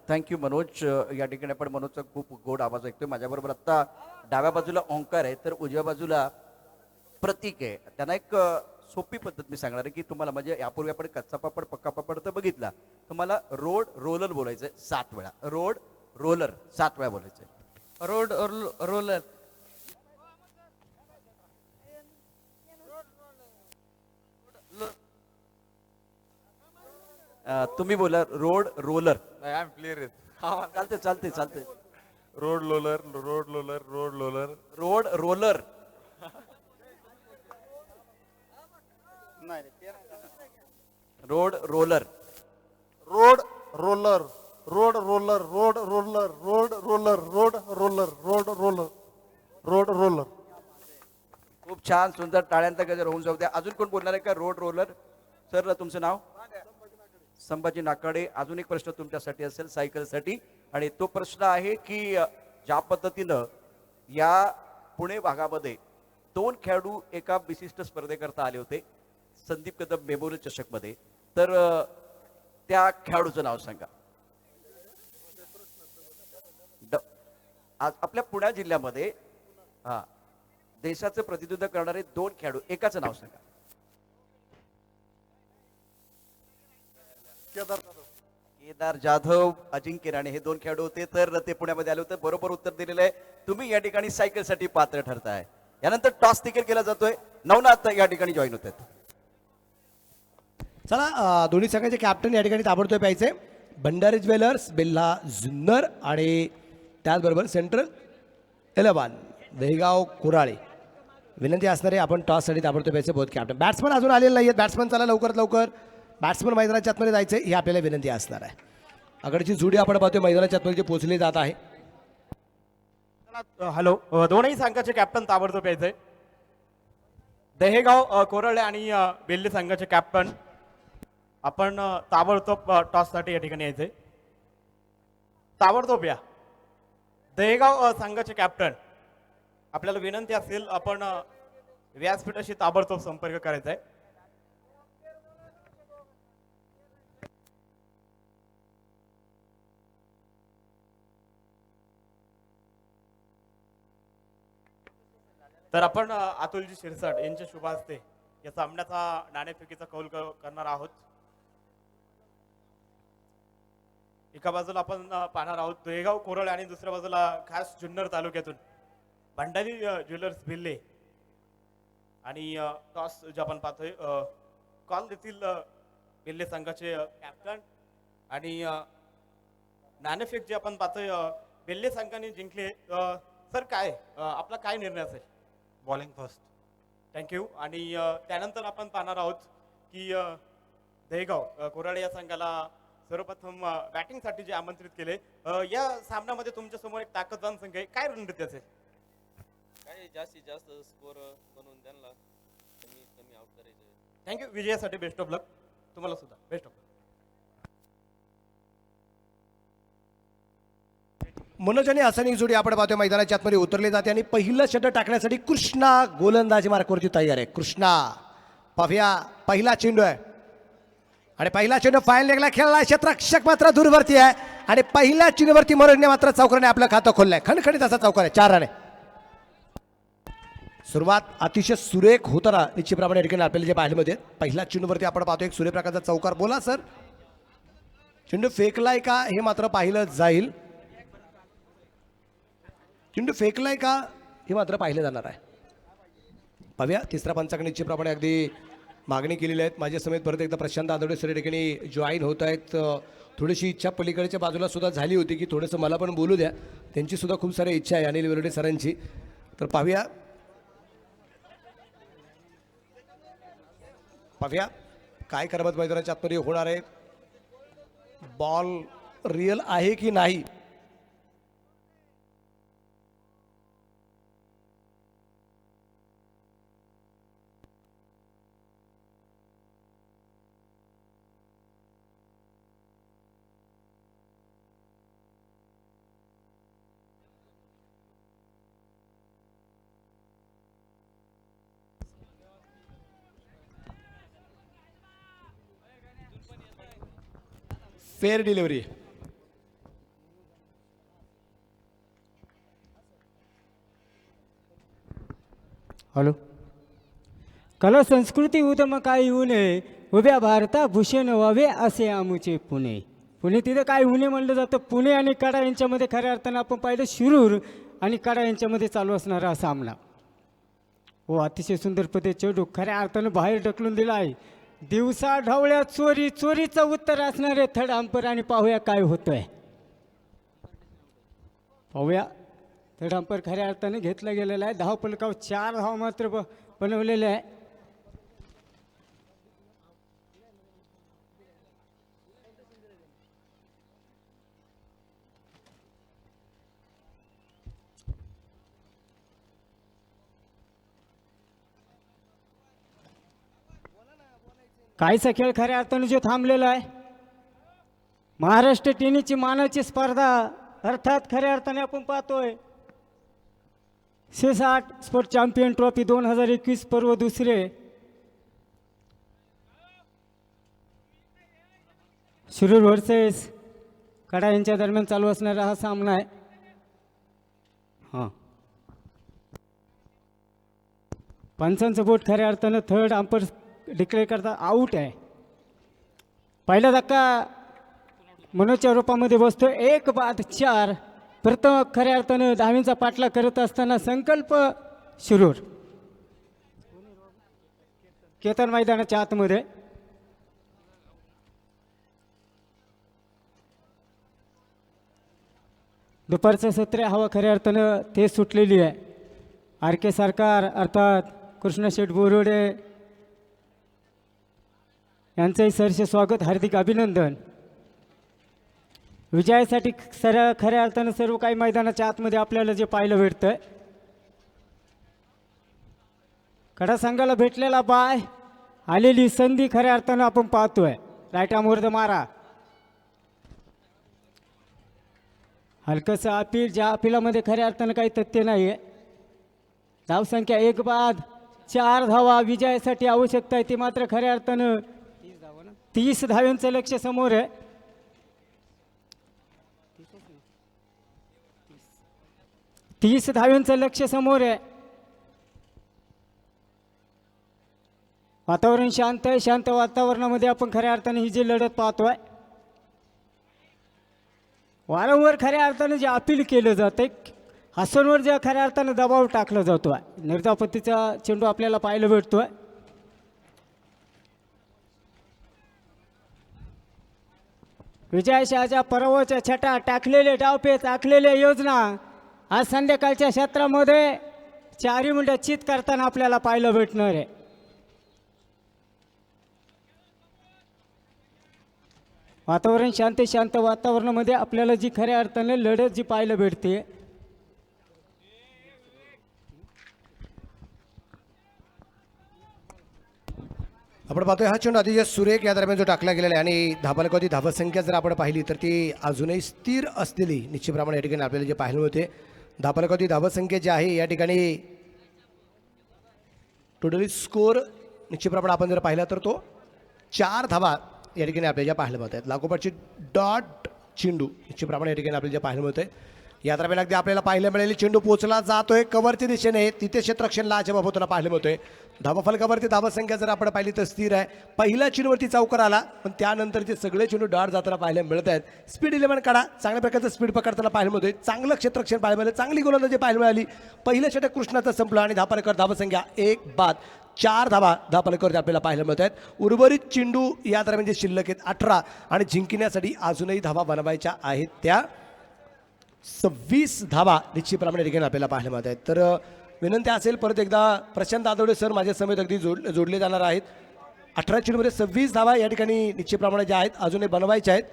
Thank you Manoj. या ठिकाणी आपण मनोजचा खूप गोड आवाज ऐकतोय. माझ्याबरोबर आता डाव्या बाजूला ओंकार आहे, तर उजव्या बाजूला प्रतीक आहे. त्यांना एक सोपी पद्धत मी सांगणार आहे की तुम्हाला, म्हणजे यापूर्वी आपण कच्चा पापड पक्का पापड तर बघितला, तुम्हाला रोड रोलर बोलायचंय 7 वेळा. रोड रोलर 7 वेळा बोलायचंय. Road roller. तुम्ही बोला road roller. I am clear. चालते चालते चालते. रोड लोलर, रोड लोलर, रोड लोलर. Road roller. Road roller. Road roller, road roller, road roller, road roller, road roller, road roller, road roller. खूप छान, सुंदर. टाळ्यांचा गजर होऊन जाऊ द्या. अजून कोण बोलणार आहे का? Road roller. सर, तुमचं नाव? संभाजी नाकाडे. अजून एक प्रश्न तुमच्यासाठी असेल सायकलसाठी, आणि तो प्रश्न आहे की ज्या पद्धतीनं या पुणे भागामध्ये 2 खेळाडू एका विशिष्ट स्पर्धेकरता आले होते संदीप कदम मेमोरियल चषकमध्ये, तर त्या खेळाडूचं नाव सांगा. आज आपल्या पुणे जिल्ह्यामध्ये देशाचं प्रतिनिधित्व करणारे 2 खेळाडू, एकाचं नाव सांगा. केदार जाधव, अजिंक्य राणे हे दोन खेळाडू होते, तर ते पुण्यामध्ये आले होते. बरोबर उत्तर दिलेलं आहे. तुम्ही या ठिकाणी सायकलसाठी पात्र ठरताय. यानंतर टॉस देखील केला जातोय. नवनाथ या ठिकाणी जॉईन होत आहेत. चला दोन्ही संघाचे कॅप्टन या ठिकाणी ताबडतोब प्यायचे. भंडारी ज्वेलर्स, बिल्हा जुन्नर आणि त्याचबरोबर सेंट्रल एलेव्हन दहेगाव कुराळे. विनंती असणारे आपण टॉससाठी ताबडतोब प्यायचे बहुत कॅप्टन. बॅट्समन अजून आलेले नाही आहेत. बॅट्समन चला लवकरात लवकर बॅट्समन मैदानाच्या आतमध्ये जायचे ही आपल्याला विनंती असणार आहे. आकडची जोडी आपण पाहतोय मैदानाच्या आतमध्ये पोहोचली जात आहे. हॅलो, दोनही संघाचे कॅप्टन ताबडतोब यायचे. दहेगाव कोरळे आणि बेल्ले संघाचे कॅप्टन आपण ताबडतोब टॉससाठी या ठिकाणी यायचे. ताबडतोब या. दहेगाव संघाचे कॅप्टन आपल्याला विनंती असेल आपण व्यासपीठाशी ताबडतोब संपर्क करायचा आहे. तर आपण अतुलजी शिरसाट यांच्या शुभ हस्ते या सामन्याचा नाणेफेकीचा कौल करणार आहोत. एका बाजूला आपण पाहणार आहोत दहेगाव कोरळे आणि दुसऱ्या बाजूला खास जुन्नर तालुक्यातून भंडारी ज्वेलर्स बिल्ले. आणि टॉस जे आपण पाहतोय कॉल देतील बिल्ले संघाचे कॅप्टन. आणि नाणेफेक जे आपण पाहतोय बिल्ले संघाने जिंकले. सर काय आपला काय निर्णय असेल? Bowling first. थँक्यू. आणि त्यानंतर आपण पाहणार आहोत की दहेगाव कोराळे या संघाला सर्वप्रथम बॅटिंगसाठी जे आमंत्रित केले. या सामन्यामध्ये तुमच्या समोर एक ताकदवान संघ आहे. काय रणनीती असेल? काय जास्तीत जास्त स्कोर बनवून त्यांना कमी कमी आउट करायचं. थँक्यू. विजयासाठी बेस्ट ऑफ लक. तुम्हाला सुद्धा बेस्ट ऑफ लक. मनोज आणि हसन ही जोडी आपण पाहतोय मैदानाच्या आतमध्ये उतरली जाते आणि पहिलं षटक टाकण्यासाठी कृष्णा गोलंदाजी मार्कवरती तयार आहे. कृष्णा पाहूया पहिला चेंडू आहे आणि पहिला चेंडू फाईल लेगला खेळला. क्षेत्ररक्षक मात्र दूरवरती आहे आणि पहिल्या चेंडूवरती मनोजने मात्र चौकाराने आपलं खातं खोललंय. खणखणीत असा चौकार आहे. 4 रन आहे. सुरुवात अतिशय सुरेख होताना निश्चितप्रमाणे या ठिकाणी आपल्याला जे पाहायला मिळते. पहिल्या चेंडूवरती आपण पाहतो एक सूर्यप्रकाशचा चौकार. बोला सर, चेंडू फेकलाय का हे मात्र पाहिलं जाईल. चेंडू फेकलाय का हे मात्र पाहिलं जाणार आहे. पाहूया तिसऱ्या पंचाकडे निश्चितप्रमाणे अगदी मागणी केलेली आहेत. माझ्या समेत परत एकदा प्रशांत आदवडे सर या ठिकाणी जॉईन होत आहेत. थोडीशी इच्छा पलीकडच्या बाजूला सुद्धा झाली होती की थोडंसं मला पण बोलू द्या. त्यांची सुद्धा खूप सारी इच्छा आहे अनिल वेलोडे सरांची. तर पाहूया काय करमत मैदानाच्या आतमध्ये होणार आहे. बॉल रिअल आहे की नाही. Fair delivery. हॅलो. कला संस्कृती उदम काय येऊ नये, उभ्या भारता भूषण व्हावे असे आमुचे पुणे. पुणे तिथं काय उणे म्हणलं जातं. पुणे आणि कडा यांच्यामध्ये खऱ्या अर्थानं आपण पाहिलं शिरूर आणि कडा यांच्यामध्ये चालू असणारा हा सामना. हो, अतिशय सुंदर पद्धतीने चेंडू खऱ्या अर्थानं बाहेर ढकलून दिला आहे. दिवसा ढवळ्या चोरी, चोरीचं उत्तर असणारे थर्ड अंपर. आणि पाहूया काय होतंय. पाहूया थर्ड अंपर खऱ्या अर्थाने घेतला गेलेला आहे. धाव फलकावर 4 धाव मात्र बनवलेले आहे. काहीसा खेळ खऱ्या अर्थाने जो थांबलेला आहे. महाराष्ट्र टेनिसची मानाची स्पर्धा अर्थात खऱ्या अर्थाने आपण पाहतोय C60 स्पोर्ट चॅम्पियन ट्रॉफी 2021 पर्व दुसरे. शिरूर वर्सेस कडा यांच्या दरम्यान चालू असणारा हा सामना आहे. हां, पंचांचं बोट खऱ्या अर्थानं थर्ड अंपर डिक्लेअर करता आऊट आहे. पहिला धक्का मनोजच्या रूपामध्ये बसतो. 1-4. प्रथम खऱ्या अर्थानं धावींचा पाठला करत असताना संकल्प शिरूर केतन मैदानाच्या आतमध्ये. दुपारचं सत्र हवा खऱ्या अर्थानं ते सुटलेली आहे. आर के सरकार अर्थात कृष्णशेठ बोरोडे यांचंही सहर्ष स्वागत, हार्दिक अभिनंदन. विजयासाठी खऱ्या अर्थानं सर्व काही मैदानाच्या आतमध्ये आपल्याला जे पाहायला भेटतंय, कडा संघाला भेटलेला बाय आलेली संधी खऱ्या अर्थानं आपण पाहतोय. राईट आर्मवर मारा. हलकंसं अपील, ज्या अपिलामध्ये खऱ्या अर्थानं काही तथ्य नाही आहे. धावसंख्या 1-4 धावा विजयासाठी आवश्यकता आहे, ती मात्र खऱ्या अर्थानं 30 धाव्यांचं लक्ष समोर आहे. 30 धाव्यांचं लक्ष समोर आहे. वातावरण शांत आहे. शांत वातावरणामध्ये आपण खऱ्या अर्थाने ही जी लढत पाहतोय, वारंवार खऱ्या अर्थानं जे अपील केलं जातं, हसनवर ज्या खऱ्या अर्थानं दबाव टाकला जातो आहे, निर्धापत्तीचा चेंडू आपल्याला पाहायला भेटतोय. विजयाशाच्या पराभवाच्या छटा, टाकलेले डावपेच, आखलेल्या योजना आज संध्याकाळच्या क्षेत्रामध्ये 4 मिनिटं चित करताना आपल्याला पाहायला भेटणार आहे. वातावरण शांत वातावरणामध्ये आपल्याला जी खऱ्या अर्थाने लढत जी पाहायला भेटते, आपण पाहतोय हा चेंडू अतिशय सुरेख या दरम्यान जो टाकला गेलेला आहे आणि धाबालकाची धावसंख्या जर आपण पाहिली तर ती अजूनही स्थिर असलेली निश्चितप्रमाणे या ठिकाणी आपल्याला जे पाहायला मिळते. धाबालकाची धावसंख्या जी आहे या ठिकाणी टोटली स्कोर निश्चितप्रमाणे आपण जर पाहिला तर तो 4 धावा या ठिकाणी आपल्याला ज्या पाहायला मिळत आहेत. लागोपाठची डॉट चेंडू निश्चितप्रमाणे या ठिकाणी आपल्याला जे पाहायला मिळतंय. या दरम्यान अगदी आपल्याला पाहायला मिळालेली चेंडू पोहोचला जातोय कव्हरच्या दिशेने, तिथे क्षेत्ररक्षण लाच्या बाबतीला पाहायला मिळतोय. धावाफलकावरती धावसंख्या जर आपण पाहिली तर स्थिर आहे. पहिल्या चेंडूवरती चौकार आला, पण त्यानंतरचे सगळे चेंडू डॉट जाताना पाहायला मिळत आहेत. स्पीड 11 काढा, चांगल्या प्रकारचं स्पीड पकडताना पाहायला मिळतोय. चांगलं क्षेत्ररक्षण पाहायला मिळालं, चांगली गोलंदाजी पाहायला मिळाली. पहिलं षटक कृष्णाचं संपलं आणि धापालकर धावसंख्या 1-4 धावा धापालकर आपल्याला पाहायला मिळत आहेत. उर्वरित चेंडू या दरम्यान जे शिल्लक आहेत 18 आणि जिंकण्यासाठी अजूनही धावा बनवायच्या आहेत त्या 26 धावा निश्चितप्रमाणे ठिकाणी आपल्याला पाहायला मिळत आहेत. तर विनंती असेल परत एकदा प्रशांत आदवडे सर माझ्या समेत अगदी जोडले जाणार आहेत. 18 चेंडूमध्ये 26 धावा या ठिकाणी निश्चितप्रमाणे ज्या आहेत अजूनही बनवायच्या आहेत.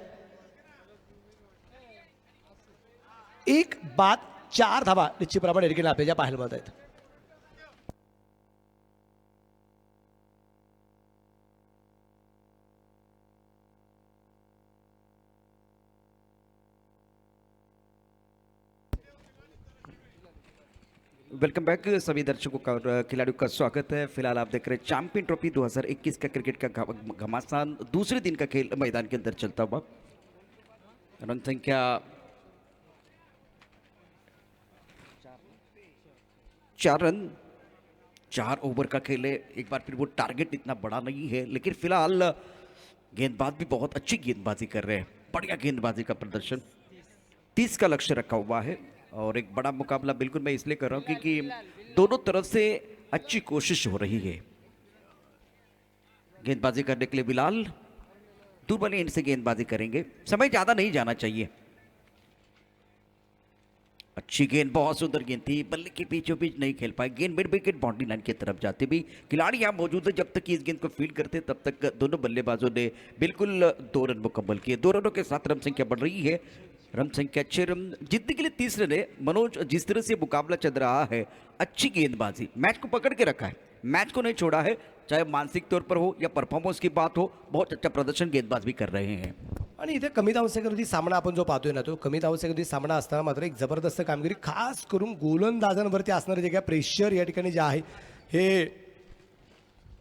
1-4 धावा निश्चितप्रमाणे ठिकाणी आपल्याला पाहायला मिळत आहेत. वेलकम बैक सभी दर्शकों का और खिलाड़ियों का स्वागत है. फिलहाल आप देख रहे हैं चैंपियन ट्रॉफी 2021 का क्रिकेट का घमासान दूसरे दिन का खेल मैदान के अंदर चलता हुआ. रन संख्या 4 रन, 4 ओवर का खेल है. एक बार फिर वो टारगेट इतना बड़ा नहीं है, लेकिन फिलहाल गेंदबाज भी बहुत अच्छी गेंदबाजी कर रहे हैं. बढ़िया गेंदबाजी का प्रदर्शन. 30 का लक्ष्य रखा हुआ है और एक बड़ा मुकाबला बिल्कुल मैं इसलिए कर रहा हूँ क्योंकि दोनों तरफ से अच्छी कोशिश हो रही है. गेंदबाजी करने के लिए बिलाल दूर वाले एंड से गेंदबाजी करेंगे. समय ज्यादा नहीं जाना चाहिए. अच्छी गेंद, बहुत सुंदर गेंद थी. बल्ले के बीचों बीच नहीं खेल पाए. गेंद मिड विकेट बाउंड्री लाइन की तरफ जाते भी खिलाड़ी यहाँ मौजूद है. जब तक इस गेंद को फील्ड करते तब तक दोनों बल्लेबाजों ने बिल्कुल 2 रन मुकम्मल किए. 2 रनों के साथ रन संख्या बढ़ रही है. रन संख्या 6 रन जीतने के लिए 30 रन है. मनोज, जिस तरह से मुकाबला चल रहा है, अच्छी गेंदबाजी, मैच को पकड़ के रखा है, मैच को नहीं छोड़ा है. चाहे मानसिक तौर पर हो या परफॉर्मन्स की बात हो, बहुत अच्छा प्रदर्शन गेंदबाज भी कर रहे हैं. आणि इथे कमी धावसंख्येमध्ये सामना आपण जो पाहतोय ना, तो कमी धावसंख्येमध्ये सामना असताना मात्र एक जबरदस्त कामगिरी खास करून गोलंदाजांवरती असणारे जे काय प्रेशर या ठिकाणी जे आहे हे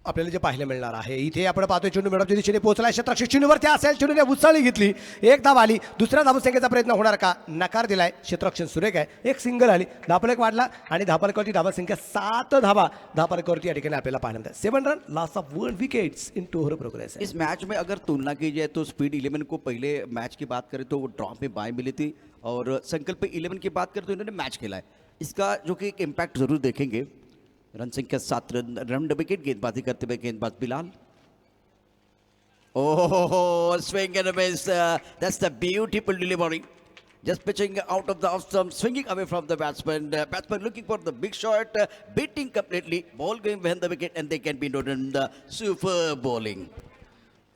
आपल्याला जे पाहायला मिळणार आहे इथे आपण पाहतोय चेंडू मॅडमच्या दिशेने पोहोचला क्षेत्ररक्षक चेंडूवरती असेल चेंडूने उचलली घेतली एक धाव आली दुसऱ्या धावसंख्येचा प्रयत्न होणार का नकार दिलाय क्षेत्ररक्षण सुरेख आहे एक सिंगल आली धावफलक वाढला आणि धावफलकावरती धावसंख्या 7 धावा धावफलकावरती या ठिकाणी आपल्याला पाहायला मिळतात 7 run loss of 1 wickets in 2 progress is match में अगर तुलना की जाए तो स्पीड 11 को पहले मैच की बात करें तो वो ड्रॉ में बाय मिली थी और संकल्प 11 की बात करें तो इन्होंने मैच खेला है इसका जो कि एक इम्पैक्ट जरूर देखेंगे रन संख्या 7 रन विकेट गेंदबाजी करते हुए गेंदबाज Bilal oh swing and miss that's the beautiful delivery just pitching out of the off stump swinging away from the batsman batsman looking for the big shot beating completely ball going behind the wicket and they can be noted the super bowling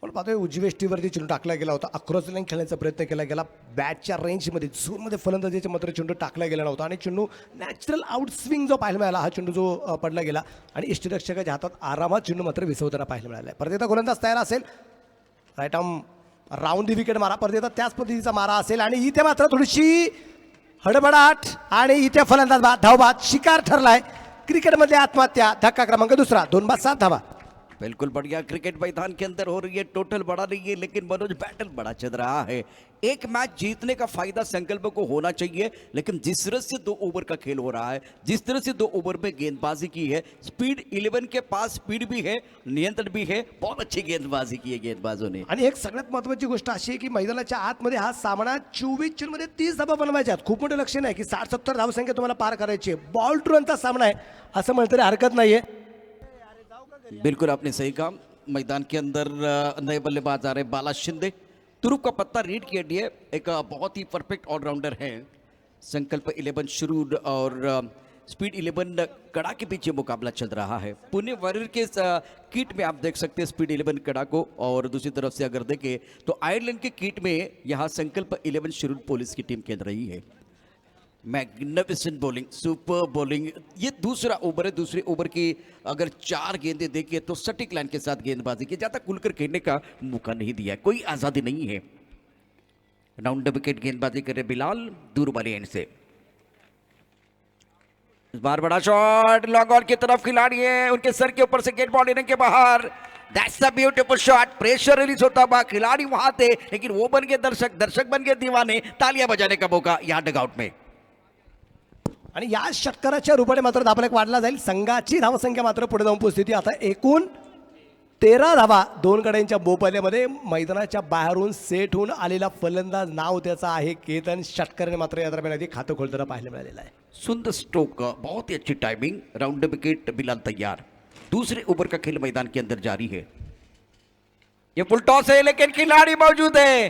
पण पाहतोय उजवेष्टीवरती चेंडू टाकला गेला होता across line खेळण्याचा प्रयत्न केला गेला बॅटच्या रेंजमध्ये झोनमध्ये फलंदाजीच्या मात्र चेंडू टाकला गेला नव्हता आणि चेंडू नॅचरल आउट स्विंग जो पाहायला मिळाला हा चेंडू जो पडला गेला आणि यष्टीरक्षकाच्या हातात आरामात चेंडू मात्र विसवताना पाहायला मिळाला परत एकदा गोलंदाज तयार असेल right arm round the wicket मारा परत एकदा त्याच पद्धतीचा मारा असेल आणि इथे मात्र थोडीशी हडबडाट आणि इथे फलंदाज बाद धावबाद शिकार ठरलाय क्रिकेटमध्ये आत्महत्या धक्का क्रमांक दुसरा 2 बाद 7 धावा बिल्कुल बढ़िया क्रिकेट मैदान के अंदर हो रही है टोटल बड़ा नहीं है लेकिन मनोज बैटल बड़ा चल रहा है एक मैच जीतने का फायदा संकल्प को होना चाहिए लेकिन जिस तरह से 2 ओवर का खेल हो रहा है जिस तरह से 2 ओवर में गेंदबाजी की है स्पीड 11 के पास स्पीड भी है नियंत्रण भी है बहुत अच्छी गेंदबाजी की है गेंदबाजों ने आणि एक सगळ्यात महत्त्वाची गोष्ट अशी आहे की मैदानाच्या आतमध्ये हा सामना 24 चेंडूमध्ये 30 धावा बनवायच्या आहेत खूप मोठं लक्ष नाही की 60-70 धावसंख्या तुम्हाला पार करायची आहे बॉल टू रनचा सामना आहे असं म्हणलं तरी हरकत नाहीये बिल्कुल आपने सही कहा मैदान के अंदर नए बल्लेबाज आ रहे बाला शिंदे तुरुप का पत्ता रीड किया दिए एक बहुत ही परफेक्ट ऑलराउंडर हैं संकल्प 11 शुरू और स्पीड 11 कड़ा के पीछे मुकाबला चल रहा है पुणे वॉरियर के किट में आप देख सकते हैं स्पीड 11 कड़ा को और दूसरी तरफ से अगर देखें तो आयरलैंड के किट में यहाँ संकल्प 11 शुरू पुलिस की टीम खेल रही है मैग्निफिसेंट बॉलिंग सुपर बॉलिंग ये दूसरा ओवर है दूसरे ओवर की अगर 4 गेंदें देखिए तो सटीक लाइन के साथ गेंदबाजी की ज़्यादा खुलकर खेलने का मौका नहीं दिया कोई आज़ादी नहीं है राउंड विकेट गेंदबाजी करे बिलाल दूर वाले एंड से इस बार बड़ा शॉट लॉन्ग ऑन की तरफ खिलाड़ी है उनके सर के ऊपर से गेंद बॉल लेने के बाहर that's the beautiful shot pressure release होता हुआ खिलाड़ी वहां थे लेकिन वो बन गए दर्शक बन गए दीवाने तालियां बजाने का मौका यहाँ डगआउट में आणि या षटकाराच्या रूपाने मात्र धावफलक वाढला जाईल संघाची धावसंख्या मात्र पुढे जाऊन पोहोचली आता एकूण 13 धावा 2 गड्यांच्या बोपल्यामध्ये मैदानाच्या बाहेरून सेट होऊन आलेला फलंदाज नाव त्याचा आहे केतन षटकरने मात्र या दरम्यान आधी खातं खोलताना पाहायला मिळालेलं आहे सुंदर स्ट्रोक बहुत ही अच्छी टाइमिंग राउंड विकेट बिलाल तैयार दूसरे ओवर का खेल मैदान के अंदर जारी है ये फुल टॉस है लेकिन खिलाड़ी मौजूद है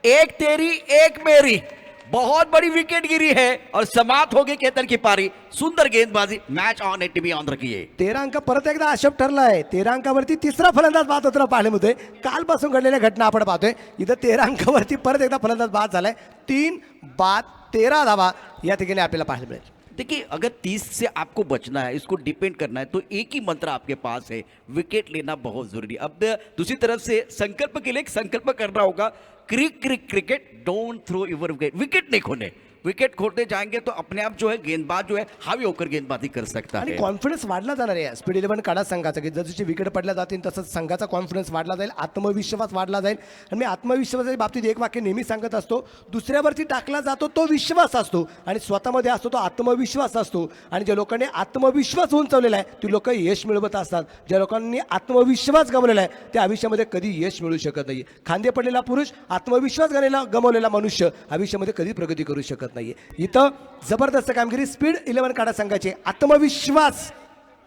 एक तेरी एक मेरी बहुत बड़ी विकेट गिरी है और समाप्त हो गई केतन की पारी सुंदर गेंदबाजी मैच ऑन है टीवी ऑन रखिए 13 अंक परत एकदा आशप ठरलाय 13 अंकावरती तिसरा फलंदाज बाद होताना पाहायला मिळतोय कालपासून घडलेल्या घटना आपण पाहतोय इथं 13 अंकावरती परत एकदा फलंदाज बाद झालाय 3 बाद 13 धावा या ठिकाणी आपल्याला पाहायला मिळेल देखिए अगर 30 से आपको बचना है इसको डिपेंड करना है तो एक ही मंत्र आपके पास है विकेट लेना बहुत जरूरी है अब दूसरी तरफ से संकल्प के लिए एक संकल्प करना होगा cricket don't throw your wicket नहीं खोने विकेट खोलते जाएंगे तो अपने आप जो है गेंदबाज जो है हावी होकर गेंदबाजी कर सकता आणि है कॉन्फिडन्स वाढला जाणार आहे स्पीड 11 काढा संघाचा की जशी विकेट पडल्या जातील तसंच संघाचा कॉन्फिडन्स वाढला जाईल आत्मविश्वास वाढला जाईल आणि मी आत्मविश्वासाच्या बाबतीत एक वाक्य नेहमी सांगत असतो दुसऱ्यावरती टाकला जातो तो विश्वास असतो आणि स्वतःमध्ये असतो तो आत्मविश्वास असतो आणि ज्या लोकांनी आत्मविश्वास उंचवलेला आहे ती लोक यश मिळवत असतात ज्या लोकांनी आत्मविश्वास गमावलेला आहे त्या आयुष्यामध्ये कधी यश मिळू शकत नाही खांदे पडलेला पुरुष आत्मविश्वास गमावलेला मनुष्य आयुष्यामध्ये कधी प्रगती करू शकत नाही इथं जबरदस्त कामगिरी स्पीड 11 काढा संघाचे आत्मविश्वास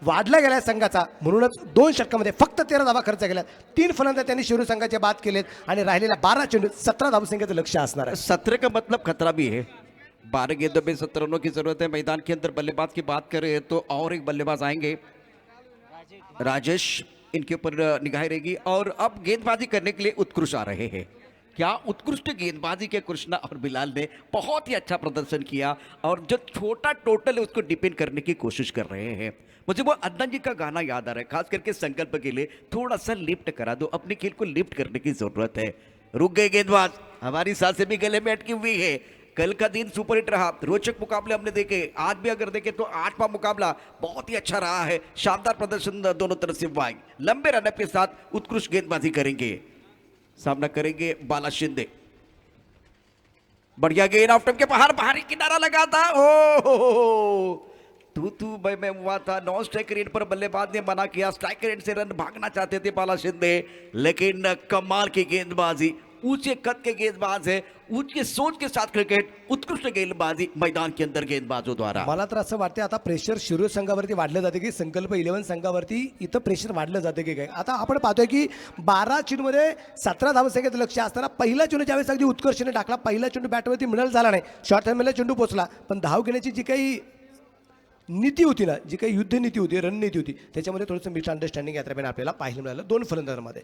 वाढला गेला संघाचा म्हणूनच 2 षटकामध्ये फक्त 13 धावा खर्च केल्या 3 फलंदाज त्यांनी शिरू संघाचे बाद केलेत आणि राहिलेल्या 12 चेंडू 17 धावसंख्येचं लक्ष असणार आहे 17 का मतलब खतरा भी है 12 गेंदों में 17 रनों की जरूरत है मैदान के अंदर बल्लेबाज की बात करें तो और एक बल्लेबाज आएंगे राजेश इनके ऊपर निगाह रहेगी और अब गेंदबाजी करने के लिए उत्कृष्ट आ रहे हैं क्या उत्कृष्ट गेंदबाजी के कृष्णा और बिलाल ने बहुत ही अच्छा प्रदर्शन किया और जो छोटा टोटल है उसको डिपेंड करने की कोशिश कर रहे हैं मुझे वो अदनान जी का गाना याद आ रहा है खास करके संकल्प के लिए थोड़ा सा लिफ्ट करा दो अपने खेल को लिफ्ट करने की जरूरत है रुक गए गेंदबाज हमारी सांसें भी गले में अटकी हुई है कल का दिन सुपर हिट रहा, रोचक मुकाबले हमने देखे। आज भी अगर देखें तो 8वां मुकाबला बहुत ही अच्छा रहा है। शानदार प्रदर्शन दोनों तरफ से हुआ है। लंबे रनअप के साथ उत्कृष्ट गेंदबाजी करेंगे, सामना करेंगे बाला शिंदे। बढ़िया गेंद ऑफ के बाहर, बाहरी किनारा लगा था। ओ तू मैं हुआ था। नॉन स्ट्राइकर एंड पर बल्लेबाज ने मना किया। स्ट्राइकर एंड से रन भागना चाहते थे बाला शिंदे, लेकिन कमाल की गेंदबाजी, ऊंचे कद के गेंदबाज है, ऊंचे सोच के साथ क्रिकेट, उत्कृष्ट गेंदबाजी मैदान के अंदर गेंदबाजों द्वारा। मला तर असं वाटतं आता प्रेशर शिरूर संघावरती वाढलं जाते की संकल्प 11 संघावरती इथं प्रेशर वाढलं जाते की काय. आता आपण पाहतोय की 12 चेंडूमध्ये 17 धावसंख्येचं लक्ष असताना पहिला चेंडू ज्यावेळेस अगदी उत्कर्षाने टाकला, पहिला चेंडू बॅटवरती मिळाला झाला नाही, शॉर्ट हँडमध्ये चेंडू पोचला, पण धाव घेण्याची जी काही नीती होती ना, जी काही युद्ध नीती होती, रणनीती होती, त्याच्यामध्ये थोडंसं मिसअंडरस्टँडिंग या दरम्यान आपल्याला पाहायला मिळालं. 2 फलंदाजांमध्ये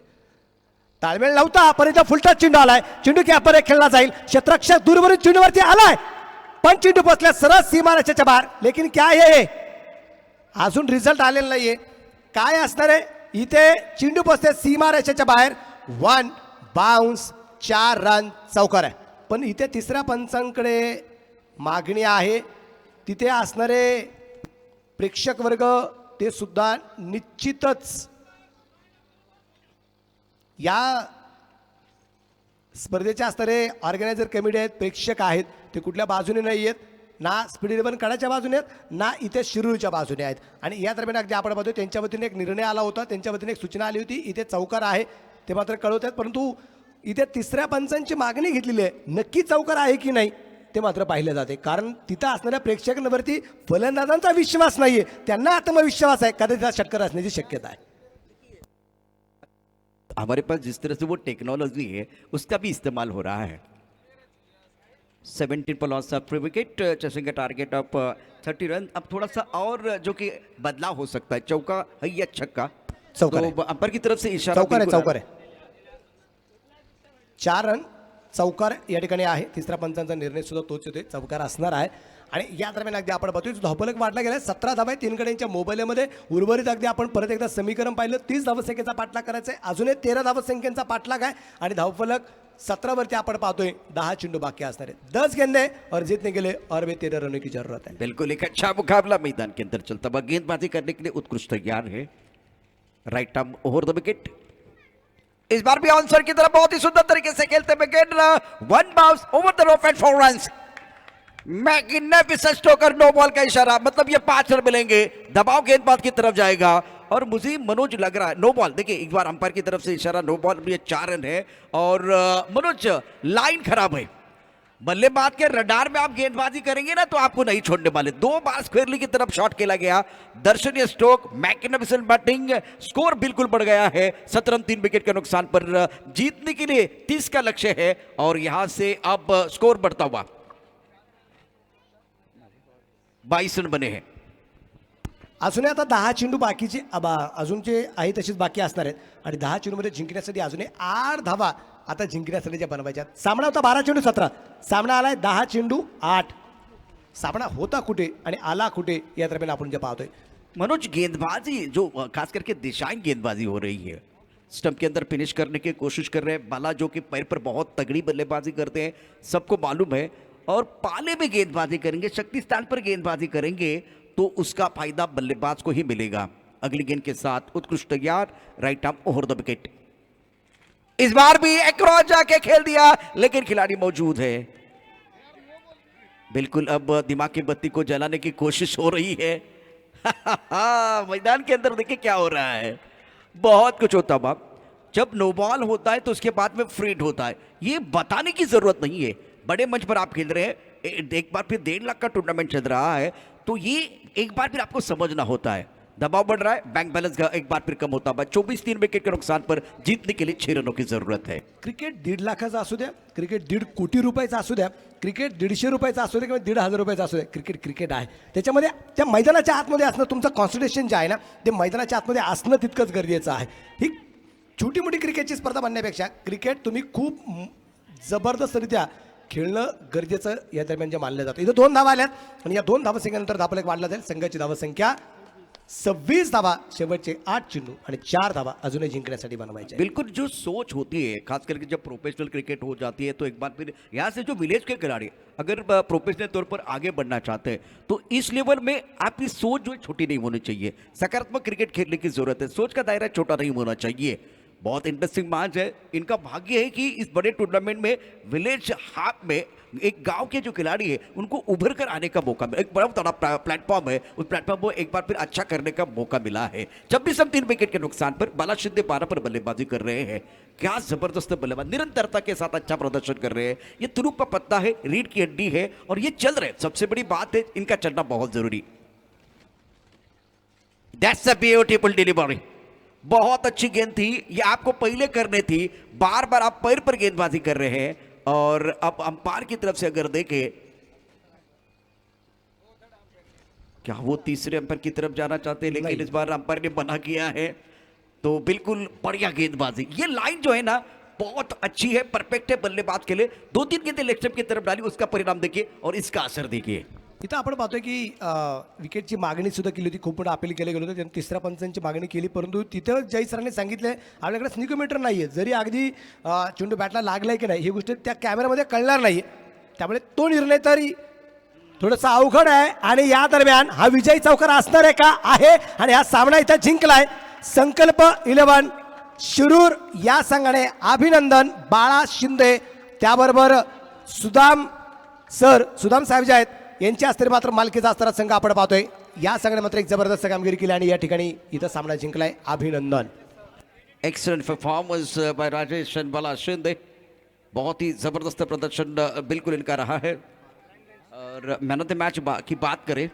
ताळमेळ नव्हता, परंतु फुलटा चेंडू आलाय. चेंडू कॅपर एक खेळला जाईल, क्षेत्ररक्षक दूरवरून चेंडूवरती आलाय, पण चेंडू पोचल्या सरळ सीमारेषेच्या बाहेर. लेकिन काय आहे, अजून रिझल्ट आलेला नाहीये. काय असणार आहे इथे, चेंडू पोचते सीमारेषेच्या बाहेर, 1 बाउन्स, 4 रन, चौकार आहे. पण इथे तिसऱ्या पंचांकडे मागणी आहे, तिथे असणारे प्रेक्षक वर्ग ते सुद्धा निश्चितच या स्पर्धेचे असणारे ऑर्गनायझर कमिटी आहेत, प्रेक्षक आहेत, ते कुठल्या बाजूने नाही आहेत, ना स्पीड 11 कडाच्या बाजूने आहेत, ना इथे शिरूरच्या बाजूने आहेत. आणि या दरम्यान अगदी आपण पाहतो त्यांच्या वतीने एक निर्णय आला होता, त्यांच्या वतीने एक सूचना आली होती, इथे चौकार आहे ते मात्र कळवत आहेत. परंतु इथे तिसऱ्या पंचांची मागणी घेतलेली आहे, नक्की चौकार आहे की नाही ते मात्र पाहिलं जाते. कारण तिथं असणाऱ्या प्रेक्षकांवरती फलंदाजांचा विश्वास नाहीये, त्यांना आत्मविश्वास आहे, कदाचित हा षटकार असण्याची शक्यता आहे. हमारे पास जिस तरह से वो टेक्नोलॉजी है उसका भी इस्तेमाल हो रहा है। 17 पर loss of free wicket, chasing target of 30 run. अब थोड़ा सा और जो कि बदलाव हो सकता है, चौका है या छक्का, चौकार तो अंपायर की तरफ से इशारा चौकार आहे, बिल्कुल- चौकार आहे. 4 रन चौकार या ठिकाणी आहे. तिसऱ्या पंचांचा निर्णय सुद्धा तोच येतोय, चौकार असणार आहे. आणि या दरम्यान अगदी आपण बघतोय धावफलक वाढला गेला, 17 धावा आहे 3 गड्यांच्या मोबाईलमध्ये. उर्वरित अगदी आपण परत एकदा समीकरण पाहिलं, 30 धावसंख्येचा पाठलाग करायचा आहे, अजून 13 धावसंख्येचा पाठलाग आहे. आणि धावफलक 17 वरती आपण पाहतोय 10 चेंडू बाकी असणार आहे. 10 गेंदे और जीतने के लिए और भी 13 रनों की जरूरत है. बिल्कुल एक अच्छा मुकाबला मैदान के अंदर चलता हुआ, गेंदबाजी करने के लिए उत्कृष्ट तैयार है। Right arm over the wicket, इस बार भी आंसर की तरफ बहुत ही सुंदर तरीके से खेलते हुए गेंद, 1 bounce over the rope and 4 runs. Magnificent stroker, no ball का इशारा, मतलब ये 5 रन मिलेंगे, दबाव गेंदबाज की तरफ जाएगा। और मुझे मनोज लग रहा है नो बॉल, देखिए एक बार अंपायर की तरफ से इशारा, नो बॉल, ये 4 रन है। और मनोज लाइन खराब है, बल्लेबाज के रडार में आप गेंदबाजी करेंगे ना तो आपको नहीं छोड़ने वाले। 2 बार स्क्वेयरली की तरफ शॉट खेला गया, दर्शनीय स्ट्रोक, मैग्निफिसेंट बैटिंग, स्कोर बिल्कुल बढ़ गया है। 17 रन 3 विकेट के नुकसान पर जीतने के लिए 30 का लक्ष्य है, और यहां से अब स्कोर बढ़ता हुआ 22 रन बने हैं। अजूनही आता 10 चेंडू बाकीचे अजूनचे आहे तशीच बाकी असणार आहेत. आणि 10 चेंडूमध्ये जिंकण्यासाठी अजूनही 8 धावा आता जिंकण्यासाठी ज्या बनवायच्या. सामना होता 12 चेंडू 17, सामना आलाय 10 चेंडू 8. सामना होता कुठे आणि आला कुठे या दरम्यान आपण जे पाहतोय. मनोज गेंदबाजी जो खास करके दिशाएं गेंदबाजी हो रही है, स्टंप के अंदर फिनिश करने की कोशिश कर रहे हैं बाला, जो कि पैर पर बहुत तगड़ी बल्लेबाजी करते हैं, सबको मालूम है। और पाले में गेंदबाजी करेंगे, शक्ति स्थान पर गेंदबाजी करेंगे तो उसका फायदा बल्लेबाज को ही मिलेगा। अगली गेंद के साथ उत्कृष्ट तैयार, right arm over the wicket, इस बार भी एक्रॉस जाके खेल दिया, लेकिन खिलाड़ी मौजूद है। बिल्कुल अब दिमाग की बत्ती को जलाने की कोशिश हो रही है। मैदान के अंदर देखिए क्या हो रहा है, बहुत कुछ होता है। जब नो बॉल होता है तो उसके बाद में फ्रीड होता है, ये बताने की जरूरत नहीं है। बड़े मंच पर आप खेल रहे हैं, एक बार फिर 1.5 लाख का टूर्नामेंट चल रहा है, तो ये एक बार फिर आपको समझना होता है। दबाव बढ़ रहा है, बैंक बैलेंस का एक बार फिर कम होता है। 24 3 विकेट के नुकसान पर जीतने के लिए 6 रनों की जरूरत है। क्रिकेट 1.5 लाखाचा असू द्या, क्रिकेट 1.5 कोटी रुपयाचा असू द्या, क्रिकेट 150 रुपयाचा असू द्या किंवा 1,500 रुपयाचा असू द्या, क्रिकेट क्रिकेट आहे. त्याच्यामध्ये त्या मैदानाच्या आतमध्ये असणं, तुमचं कॉन्सन्ट्रेशन जे आहे ना ते मैदानाच्या आतमध्ये असणं तितकंच गरजेचं आहे. ही छोटी मोठी क्रिकेटची स्पर्धा म्हणण्यापेक्षा क्रिकेट तुम्ही खूप जबरदस्तरित्या खेळणं गरजेचं या दरम्यान जे मानलं जातं. इथं 2 धावा आल्यात आणि या 2 धावसंख्येनंतर धावफलक वाढला जाईल. संघाची धावसंख्या 26 धावा शेवटचे 8 चेंडू आणि 4 धावा अजूनही जिंकण्यासाठी बनवायचे आहेत. बिल्कुल जो सोच होती है खास करके जब प्रोफेशनल क्रिकेट हो जाती है तो एक बार फिर यहाँ से जो विलेज के खिलाड़ी अगर प्रोफेशनल तौर पर आगे बढ़ना चाहते हैं तो इस लेवल में आपकी सोच जो है छोटी नहीं होनी चाहिए, सकारात्मक क्रिकेट खेलने की जरूरत है, सोच का दायरा छोटा नहीं होना चाहिए। बहुत इंटरेस्टिंग मैच है। इनका भाग्य है कि इस बड़े टूर्नामेंट में विलेज हाफ में एक गांव के जो खिलाड़ी है उनको उभर कर आने का मौका मिला, एक बड़ा बड़ा प्लेटफॉर्म है, उस प्लेटफॉर्म को एक बार फिर अच्छा करने का मौका मिला है। 26 रन 3 विकेट के नुकसान पर बाला शिंदे 12 पर बल्लेबाजी कर रहे हैं। क्या जबरदस्त बल्लेबाज, निरंतरता के साथ अच्छा प्रदर्शन कर रहे हैं। ये तुरुप का पत्ता है, रीढ़ की हड्डी है और ये चल रहे हैं। सबसे बड़ी बात है इनका चलना बहुत जरूरी। दैट्स अ ब्यूटीफुल डिलीवरी, बहुत अच्छी गेंद थी, ये आपको पहले करनी थी। बार बार आप पैर पर गेंदबाजी कर रहे हैं और अब अंपायर की तरफ से अगर देखें क्या वो तीसरे अंपायर की तरफ जाना चाहते हैं, लेकिन इस बार अंपायर ने मना किया है। तो बिल्कुल बढ़िया गेंदबाजी, ये लाइन जो है ना बहुत अच्छी है, परफेक्ट है बल्लेबाज के लिए। 2-3 गेंदें लेग स्टंप की तरफ डाली, उसका परिणाम देखिए और इसका असर देखिए। इथं आपण पाहतोय की विकेटची मागणी सुद्धा केली होती, खूप मोठं अपील केलं गेलं होतं, त्यांनी तिसऱ्या पंचांची मागणी केली, परंतु तिथं जय सरांनी सांगितले आपल्याकडे स्निकोमीटर नाही आहे, जरी अगदी चेंडू बॅटला लागलाय की नाही ही गोष्ट त्या कॅमेऱ्यामध्ये कळणार नाही, त्यामुळे तो निर्णय तरी थोडासा अवघड आहे। आणि या दरम्यान हा विजय चौकार असणार आहे का, आहे, आणि हा सामना इथं जिंकलाय संकल्प 11 शिरूर या संघाने। अभिनंदन बाळा शिंदे, त्याबरोबर सुदाम साहेब जे आहेत यांच्या हस्ते मात्र मालकीचा असणारा संघ आपण पाहतोय। या संघाने मात्र एक जबरदस्त कामगिरी केली आणि या ठिकाणी इथं सामना जिंकलाय। अभिनंदन। एक्सलेंट परफॉर्मेंस बाय राजेश बाला शिंदे, बहुत ही जबरदस्त प्रदर्शन बिल्कुल इनका रहा है। और मैन ऑफ द मैच की बात करें